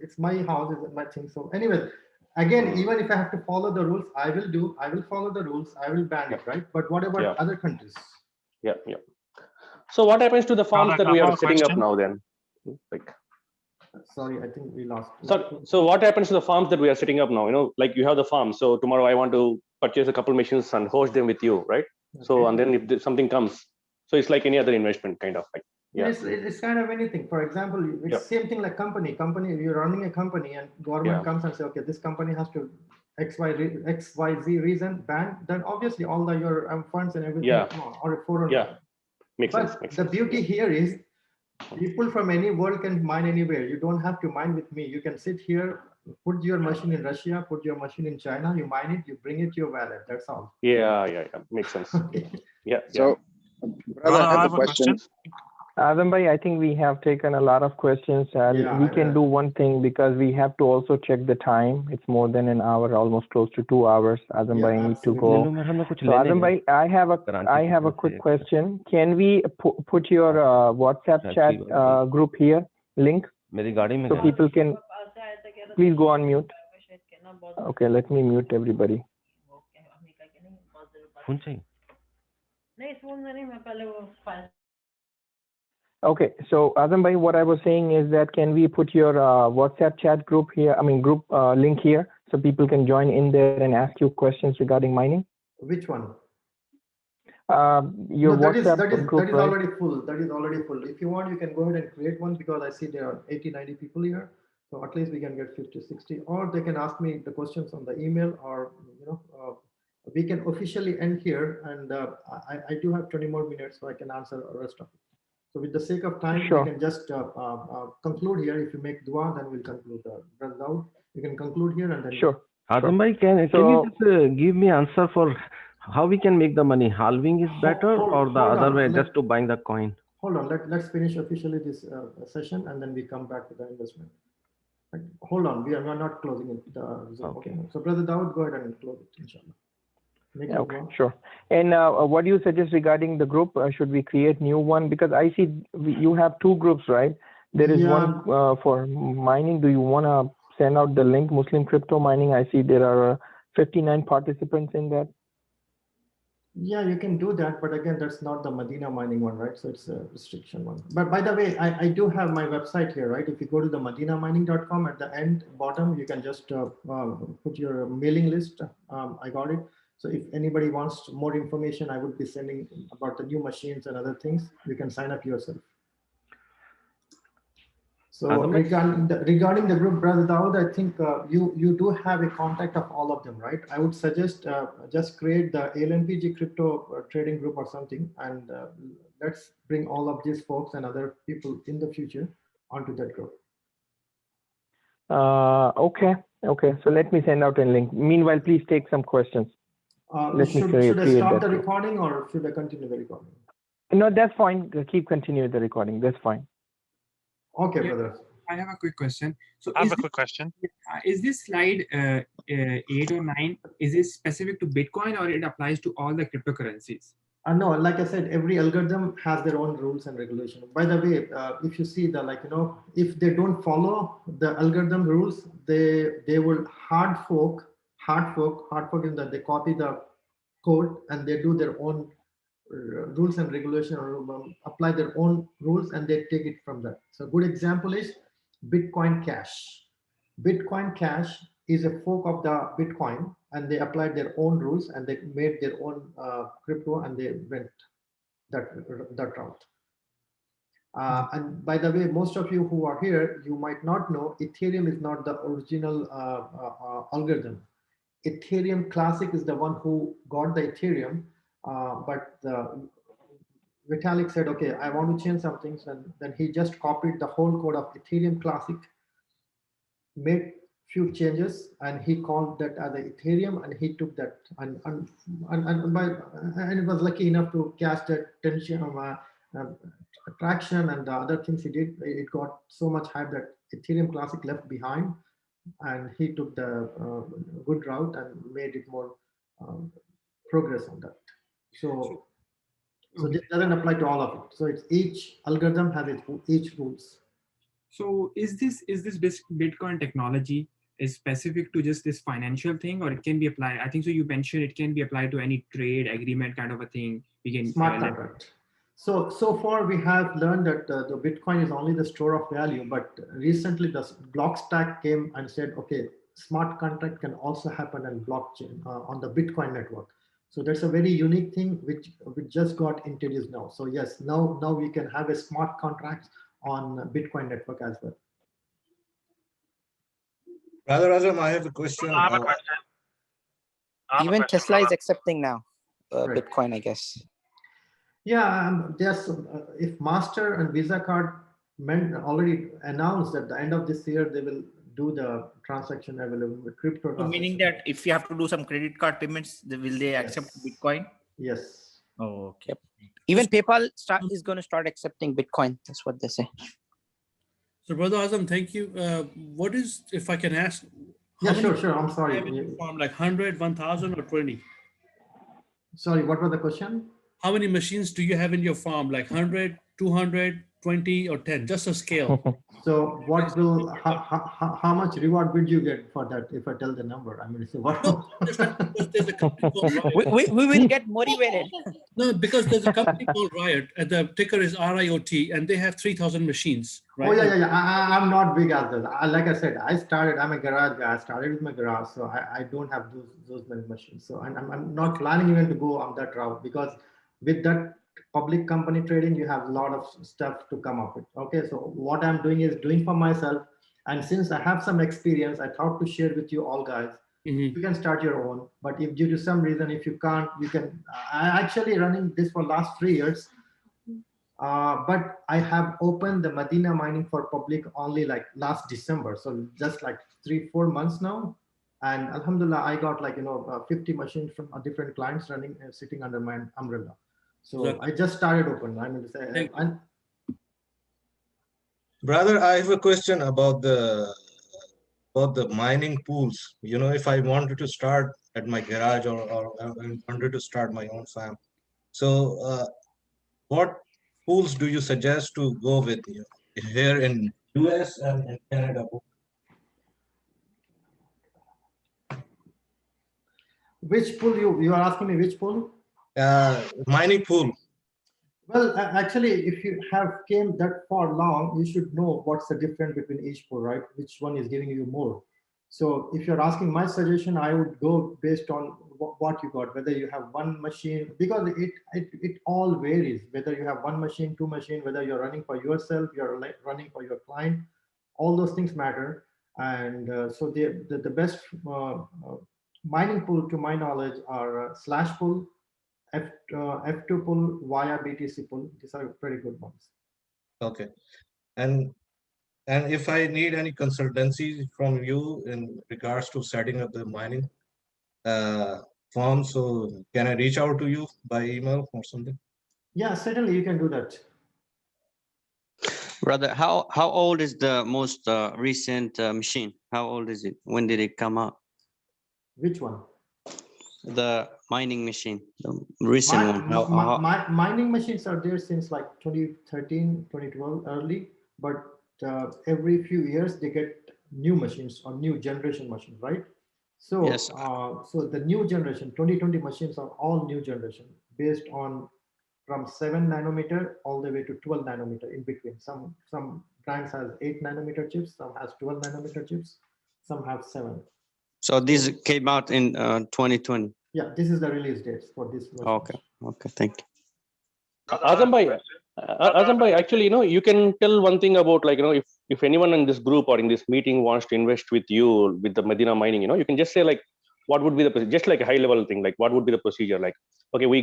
Speaker 2: It's my house, it's my thing. So anyway, again, even if I have to follow the rules, I will do. I will follow the rules. I will ban it, right? But what about other countries?
Speaker 15: Yeah. So what happens to the farms that we are setting up now then?
Speaker 2: Sorry, I think we lost.
Speaker 15: So what happens to the farms that we are setting up now? Like you have the farm. So tomorrow I want to purchase a couple machines and host them with you, right? Okay. So and then if something comes, so it's like any other investment, kind of like. Yeah.
Speaker 2: It's kind of anything. For example, it's same thing like company. You're running a company and government comes and say, okay, this company has to XYZ reason ban. Then obviously all your funds and everything come on, or 400.
Speaker 15: Yeah, makes sense.
Speaker 2: The beauty here is people from any world can mine anywhere. You don't have to mine with me. You can sit here, put your machine in Russia, put your machine in China, you mine it, you bring it to your wallet. That's all.
Speaker 15: Yeah. Makes sense. Yeah.
Speaker 6: So, brother, I have a question.
Speaker 1: Azam bhai, I think we have taken a lot of questions, and we can do one thing because we have to also check the time. It's more than an hour, almost close to 2 hours. Azam bhai, I need to go. So Azam bhai, I have a quick question. Can we put your WhatsApp chat group here, link, so people can? Please go on mute. Okay, let me mute everybody. Okay, so Azam bhai, what I was saying is that can we put your WhatsApp chat group here, group link here, so people can join in there and ask you questions regarding mining?
Speaker 2: Which one?
Speaker 1: Your WhatsApp group,
Speaker 2: that is already full. That is already full. If you want, you can go ahead and create one because I see there are 80, 90 people here. So at least we can get 50, 60, or they can ask me the questions on the email, or we can officially end here. And I do have 20 more minutes, so I can answer the rest of it. So with the sake of time, we can just conclude here. If you make dua, then we'll conclude. Brother Daud, you can conclude here and then.
Speaker 1: Sure.
Speaker 17: Azam bhai, can you just give me answer for how we can make the money? Halving is better or the other way, just to buying the coin?
Speaker 2: Hold on, let's finish officially this session and then we come back to the investment. Hold on, we are not closing it. Okay. So Brother Daud, go ahead and close it, inshallah.
Speaker 1: Okay, sure. And what do you suggest regarding the group? Should we create new one? Because I see you have two groups, right? There is one for mining. Do you want to send out the link, Muslim Crypto Mining? I see there are 59 participants in that.
Speaker 2: Yeah, you can do that. But again, that's not the Medina Mining one, right? So it's a restriction one. But by the way, I do have my website here, right? If you go to the medinamining.com, at the end bottom, you can just put your mailing list. I got it. So if anybody wants more information, I would be sending about the new machines and other things. You can sign up yourself. So regarding the group, Brother Daud, I think you do have a contact of all of them, right? I would suggest just create the LNPG crypto trading group or something, and let's bring all of these folks and other people in the future onto that group.
Speaker 1: Okay. So let me send out a link. Meanwhile, please take some questions.
Speaker 2: Should I stop the recording or should I continue the recording?
Speaker 1: No, that's fine. Keep continuing the recording. That's fine.
Speaker 2: Okay, brother.
Speaker 18: I have a quick question. So
Speaker 11: I have a quick question.
Speaker 18: Is this slide 8 or 9, is this specific to Bitcoin or it applies to all the cryptocurrencies?
Speaker 2: No, like I said, every algorithm has their own rules and regulations. By the way, if you see if they don't follow the algorithm rules, they will hard fork in that they copy the code and they do their own rules and regulation, or apply their own rules and they take it from that. So a good example is Bitcoin Cash. Bitcoin Cash is a fork of the Bitcoin, and they applied their own rules and they made their own crypto and they went that route. And by the way, most of you who are here, you might not know Ethereum is not the original algorithm. Ethereum Classic is the one who got the Ethereum. But Vitalik said, okay, I want to change some things. And then he just copied the whole code of Ethereum Classic, made few changes, and he called that as a Ethereum, and he took that and it was lucky enough to catch that attention of attraction and the other things he did. It got so much hype that Ethereum Classic left behind, and he took the good route and made it more progress on that. So this doesn't apply to all of it. So it's each algorithm has each rules.
Speaker 18: So is this Bitcoin technology is specific to just this financial thing, or it can be applied? I think so. You mentioned it can be applied to any trade agreement kind of a thing. We can
Speaker 2: Smart contract. So far we have learned that the Bitcoin is only the store of value, but recently the Blockstack came and said, okay, smart contract can also happen on blockchain on the Bitcoin network. So that's a very unique thing which just got introduced now. So yes, now we can have a smart contract on Bitcoin network as well.
Speaker 5: Brother Azam, I have a question.
Speaker 4: I have a question.
Speaker 7: Even Tesla is accepting now Bitcoin, I guess.
Speaker 2: Yeah, there's if Master and Visa card already announced at the end of this year they will do the transaction available with crypto.
Speaker 9: So meaning that if you have to do some credit card payments, will they accept Bitcoin?
Speaker 2: Yes.
Speaker 9: Oh, okay.
Speaker 7: Yep. Even PayPal is going to start accepting Bitcoin. That's what they say.
Speaker 19: So, Brother Azam, thank you. What is, if I can ask?
Speaker 2: Yeah, sure. I'm sorry.
Speaker 19: Farm, like 100, 1,000, or 20?
Speaker 2: Sorry, what was the question?
Speaker 19: How many machines do you have in your farm? Like 100, 200, 20, or 10? Just a scale.
Speaker 2: So what will, how much reward will you get for that if I tell the number? I mean, so what?
Speaker 19: There's a company called
Speaker 7: we will get motivated.
Speaker 19: No, because there's a company called Riot, and the ticker is RIOT, and they have 3,000 machines. Right?
Speaker 2: Oh yeah. I'm not big as well. Like I said, I'm a garage guy. I started with my garage, so I don't have those many machines. So I'm not planning even to go on that route, because with that public company trading, you have a lot of stuff to come up with. Okay, so what I'm doing is doing for myself, and since I have some experience, I thought to share with you all guys. You can start your own, but if due to some reason, if you can't, you can. I actually running this for last 3 years, but I have opened the Medina Mining for public only like last December, so just like 3-4 months now. And Alhamdulillah, I got 50 machines from different clients running sitting under my umbrella. So I just started open. I mean to say,
Speaker 5: Brother, I have a question about the mining pools. You know, if I wanted to start at my garage or I wanted to start my own farm, so what pools do you suggest to go with here in US and in Canada?
Speaker 2: Which pool you are asking me? Which pool?
Speaker 5: Mining pool.
Speaker 2: Well, actually, if you have came that far long, you should know what's the difference between each pool, right? Which one is giving you more. So if you're asking my suggestion, I would go based on what you got, whether you have one machine, because it all varies, whether you have one machine, two machine, whether you're running for yourself, you're running for your client, all those things matter. And so the best mining pool, to my knowledge, are Slash pool, F2 pool, via BTC pool. These are pretty good ones.
Speaker 5: Okay. And if I need any consultancy from you in regards to setting up the mining farm, so can I reach out to you by email or something?
Speaker 2: Yeah, certainly you can do that.
Speaker 20: Brother, how old is the most recent machine? How old is it? When did it come out?
Speaker 2: Which one?
Speaker 20: The mining machine, the recent one.
Speaker 2: Mining machines are there since like 2013, 2012 early, but every few years they get new machines or new generation machines, right? So,
Speaker 20: yes.
Speaker 2: So the new generation 2020 machines are all new generation based on from 7 nanometer all the way to 12 nanometer in between. Some brands has 8 nanometer chips, some has 12 nanometer chips, some have 7.
Speaker 20: So these came out in 2020.
Speaker 2: Yeah, this is the release dates for this version.
Speaker 20: Okay, thank you.
Speaker 15: Azam bhai, actually, you can tell one thing about, if anyone in this group or in this meeting wants to invest with you with the Medina Mining, you can just say, like, what would be the procedure? Just like a high level thing, like what would be the procedure? Like, okay, we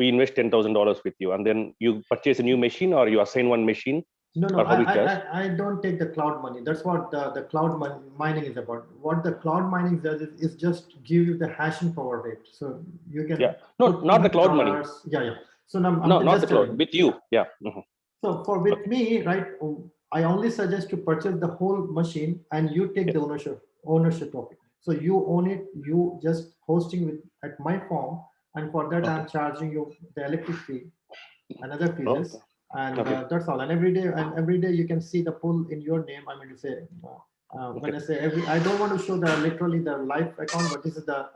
Speaker 15: invest $10,000 with you, and then you purchase a new machine, or you assign one machine.
Speaker 2: No,
Speaker 15: or how it does?
Speaker 2: I don't take the cloud money. That's what the cloud mining is about. What the cloud mining does is just give you the hashing power rate. So you can
Speaker 15: not the cloud money.
Speaker 2: Yeah. So now
Speaker 15: No,
Speaker 2: I'm
Speaker 15: not
Speaker 2: just
Speaker 15: the cloud. With you, yeah.
Speaker 2: So with me, right, I only suggest to purchase the whole machine, and you take the ownership of it. So you own it. You just hosting at my firm, and for that I'm charging you the electric fee and other fees. And that's all. And every day you can see the pull in your name. I mean to say, when I say I don't want to show literally the live account, but this is the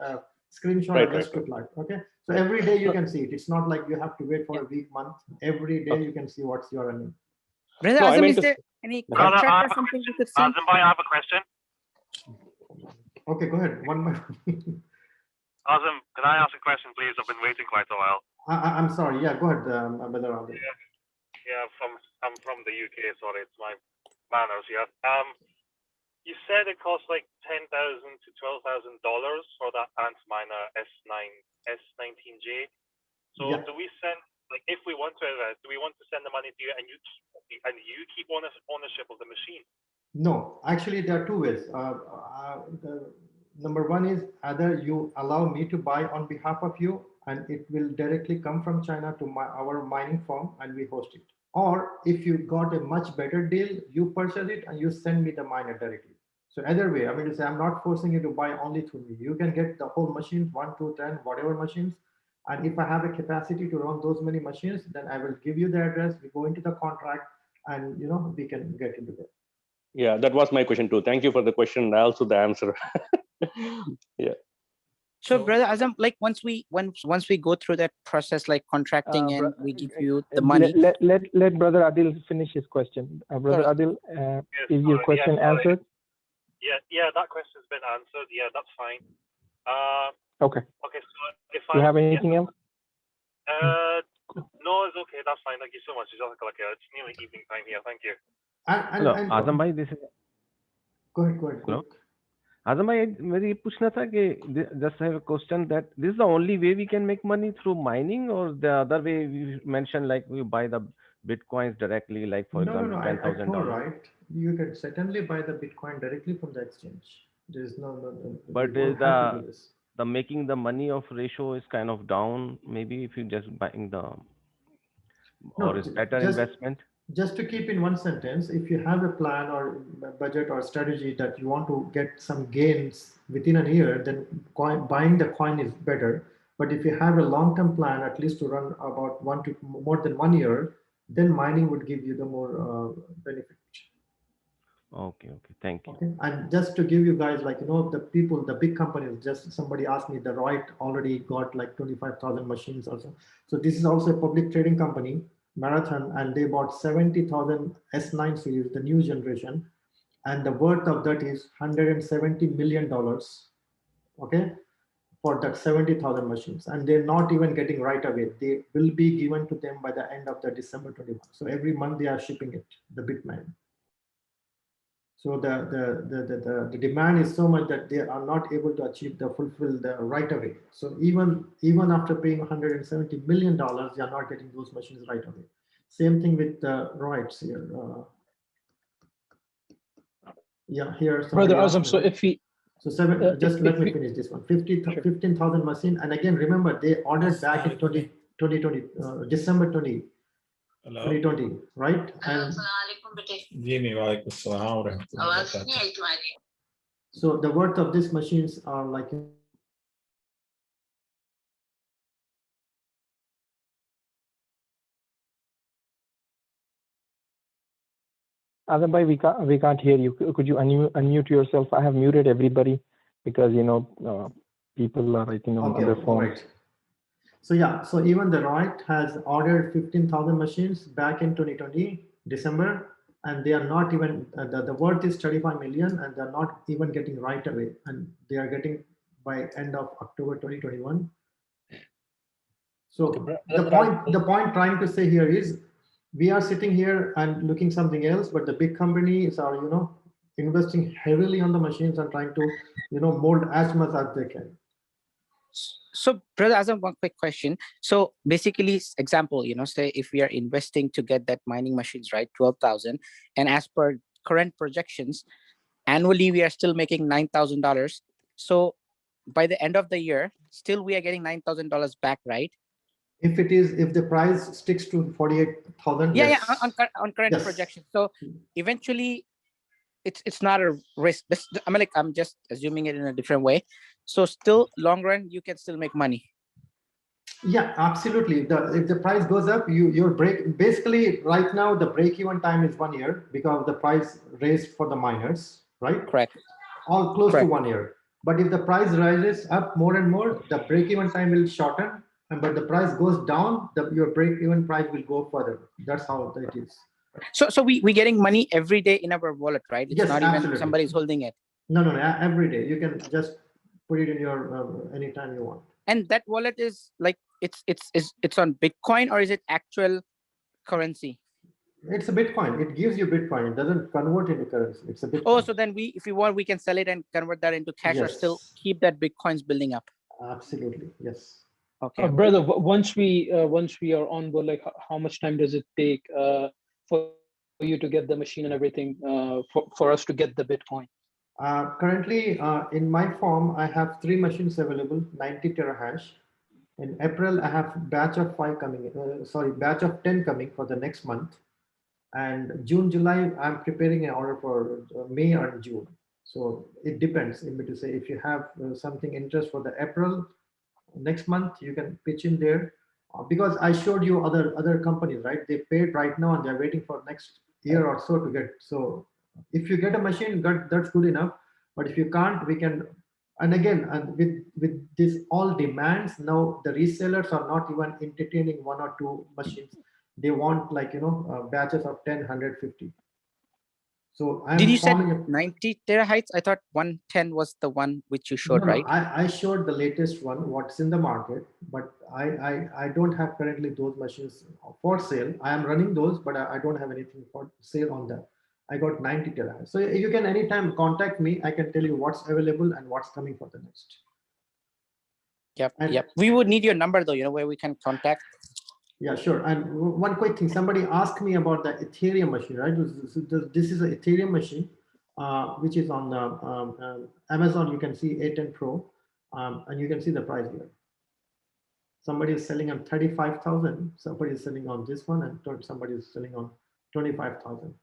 Speaker 2: screenshot I just took live. Okay, so every day you can see it. It's not like you have to wait for a week, month. Every day you can see what's your earning.
Speaker 7: Brother Azam, is there any contract or something we could see?
Speaker 21: Azam, I have a question.
Speaker 2: Okay, go ahead. One more.
Speaker 21: Azam, can I ask a question, please? I've been waiting quite a while.
Speaker 2: I'm sorry. Yeah, go ahead, Brother Azam.
Speaker 21: Yeah, I'm from the UK. Sorry, it's my manners here. You said it costs like $10,000 to $12,000 for that Antminer S19J. So do we send, like, if we want to invest, do we want to send the money to you and you keep ownership of the machine?
Speaker 2: No, actually there are two ways. Number one is either you allow me to buy on behalf of you, and it will directly come from China to our mining firm, and we host it. Or if you got a much better deal, you purchase it and you send me the miner directly. So either way, I mean to say, I'm not forcing you to buy only through me. You can get the whole machine, 1, 2, 10, whatever machines. And if I have a capacity to run those many machines, then I will give you the address. We go into the contract, and we can get into that.
Speaker 15: Yeah, that was my question too. Thank you for the question. Also the answer. Yeah.
Speaker 7: So, Brother Azam, like once we go through that process, like contracting, and we give you the money.
Speaker 1: Let Brother Adil finish his question. Brother Adil, is your question answered?
Speaker 21: Yeah, that question's been answered. Yeah, that's fine.
Speaker 1: Okay.
Speaker 21: Okay, so if
Speaker 1: Do you have anything else?
Speaker 21: No, it's okay. That's fine. Thank you so much. It's nearly evening time here. Thank you.
Speaker 17: Hello, Azam bhai, this is.
Speaker 2: Go ahead.
Speaker 17: Hello. Azam bhai, मेरी ये पूछना था कि just have a question that this is the only way we can make money through mining, or the other way we mentioned like we buy the bitcoins directly, like for example $10,000.
Speaker 2: Right. You can certainly buy the Bitcoin directly from the exchange. There is no.
Speaker 17: But the making the money of ratio is kind of down. Maybe if you just buying the, or is better investment.
Speaker 2: Just to keep in one sentence, if you have a plan or budget or strategy that you want to get some gains within a year, then buying the coin is better. But if you have a long-term plan, at least to run about more than 1 year, then mining would give you the more benefit.
Speaker 17: Okay, thank you.
Speaker 2: Okay. And just to give you guys, like, the big companies, just somebody asked me, the Reut already got like 25,000 machines also. So this is also a public trading company, Marathon, and they bought 70,000 S9 series, the new generation, and the worth of that is $170 million. Okay, for that 70,000 machines, and they're not even getting right away. They will be given to them by the end of the December 21. So every month they are shipping it, the Bitcoin. So the demand is so much that they are not able to fulfill the right away. So even after paying $170 million, they are not getting those machines right away. Same thing with the Reut's here. Here.
Speaker 14: Brother Azam, so if we
Speaker 2: let me finish this one. 15,000 machine, and again remember they ordered back in 2020, December 2020, right? And so the worth of these machines are like
Speaker 1: Azam bhai, we can't hear you. Could you unmute yourself? I have muted everybody because people are writing on other phones.
Speaker 2: Right. So even the Reut has ordered 15,000 machines back in 2020 December, and they are not even the worth is 35 million, and they're not even getting right away, and they are getting by end of October 2021. So the point trying to say here is, we are sitting here and looking something else, but the big companies are investing heavily on the machines and trying to mold as much as they can.
Speaker 7: So, brother Azam, one quick question. So basically, example, say if we are investing to get that mining machines, right, 12,000, and as per current projections, annually we are still making $9,000. So by the end of the year, still we are getting $9,000 back, right?
Speaker 2: If the price sticks to 48,000,
Speaker 7: Yeah,
Speaker 2: yes.
Speaker 7: on current
Speaker 2: Yes.
Speaker 7: projections. So eventually, it's not a risk. I'm just assuming it in a different way. So still long run, you can still make money.
Speaker 2: Yeah, absolutely. If the price goes up, your basically right now the break-even time is 1 year because the price raised for the miners, right?
Speaker 7: Correct.
Speaker 2: All close
Speaker 7: Correct.
Speaker 2: to 1 year. But if the price rises up more and more, the break-even time will shorten. But the price goes down, your break-even price will go further. That's how it is.
Speaker 7: So we getting money every day in our wallet, right? It's
Speaker 2: Yes,
Speaker 7: not
Speaker 2: absolutely.
Speaker 7: even somebody's holding it.
Speaker 2: No, every day. You can just put it in your anytime you want.
Speaker 7: And that wallet is like it's on Bitcoin, or is it actual currency?
Speaker 2: It's a Bitcoin. It gives you Bitcoin. It doesn't convert into currency. It's a Bitcoin.
Speaker 7: Oh, so then if we want, we can sell it and convert that into cash, or still keep that Bitcoins building up.
Speaker 2: Absolutely, yes.
Speaker 7: Okay.
Speaker 14: Brother, once we are on board, like how much time does it take for you to get the machine and everything for us to get the Bitcoin?
Speaker 2: Currently, in my farm, I have 3 machines available, 90 terahash. In April, I have batch of 5 coming. Batch of 10 coming for the next month. And June, July, I'm preparing an order for May or June. So it depends. To say, if you have something interest for the April next month, you can pitch in there. Because I showed you other companies, right? They paid right now and they're waiting for next year or so to get. So if you get a machine, that's good enough. But if you can't, we can. And again, with this all demands, now the resellers are not even entertaining 1 or 2 machines. They want batches of 10, 150. So
Speaker 7: Did you say 90 terabytes? I thought 110 was the one which you showed, right?
Speaker 2: I showed the latest one, what's in the market, but I don't have currently those machines for sale. I am running those, but I don't have anything for sale on that. I got 90 terabytes. So you can anytime contact me. I can tell you what's available and what's coming for the next.
Speaker 7: Yep. We would need your number though, where we can contact.
Speaker 2: Yeah, sure. And one quick thing, somebody asked me about the Ethereum machine, right? This is an Ethereum machine, which is on the Amazon. You can see A10 Pro, and you can see the price here. Somebody is selling on 35,000. Somebody is selling on this one, and somebody is selling on 25,000.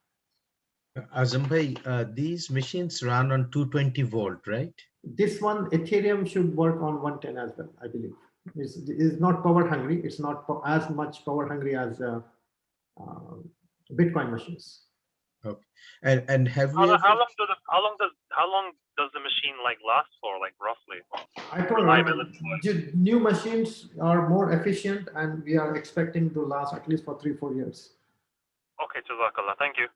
Speaker 3: Azam bhai, these machines run on 220 volt, right?
Speaker 2: This one, Ethereum, should work on 110 as well, I believe. It's not power hungry. It's not as much power hungry as Bitcoin machines.
Speaker 3: Okay. And have you
Speaker 21: how long does the machine like last for, like roughly?
Speaker 2: I told new machines are more efficient, and we are expecting to last at least for 3-4 years.
Speaker 21: Okay, Jazakallah. Thank you.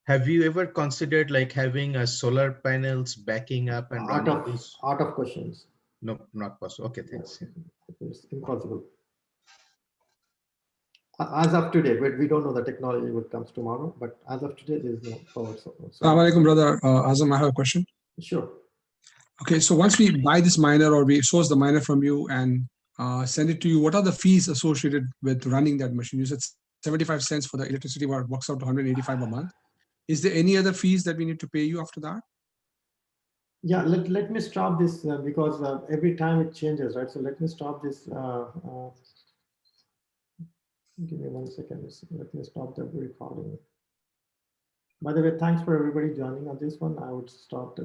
Speaker 3: Have you ever considered like having a solar panels backing up and running these?
Speaker 2: Out of questions.
Speaker 3: No, not possible. Okay, thanks.
Speaker 2: It's impossible. As of today, but we don't know the technology what comes tomorrow. But as of today, there is no power.
Speaker 22: Assalamu alaikum, brother Azam. I have a question.
Speaker 2: Sure.
Speaker 22: Okay, so once we buy this miner or we source the miner from you and send it to you, what are the fees associated with running that machine? You said 75 cents for the electricity, where it works out to 185 a month. Is there any other fees that we need to pay you after that?
Speaker 2: Yeah, let me stop this because every time it changes, right? So let me stop this. Give me 1 second. Let me stop the recording. By the way, thanks for everybody joining on this one. I would stop the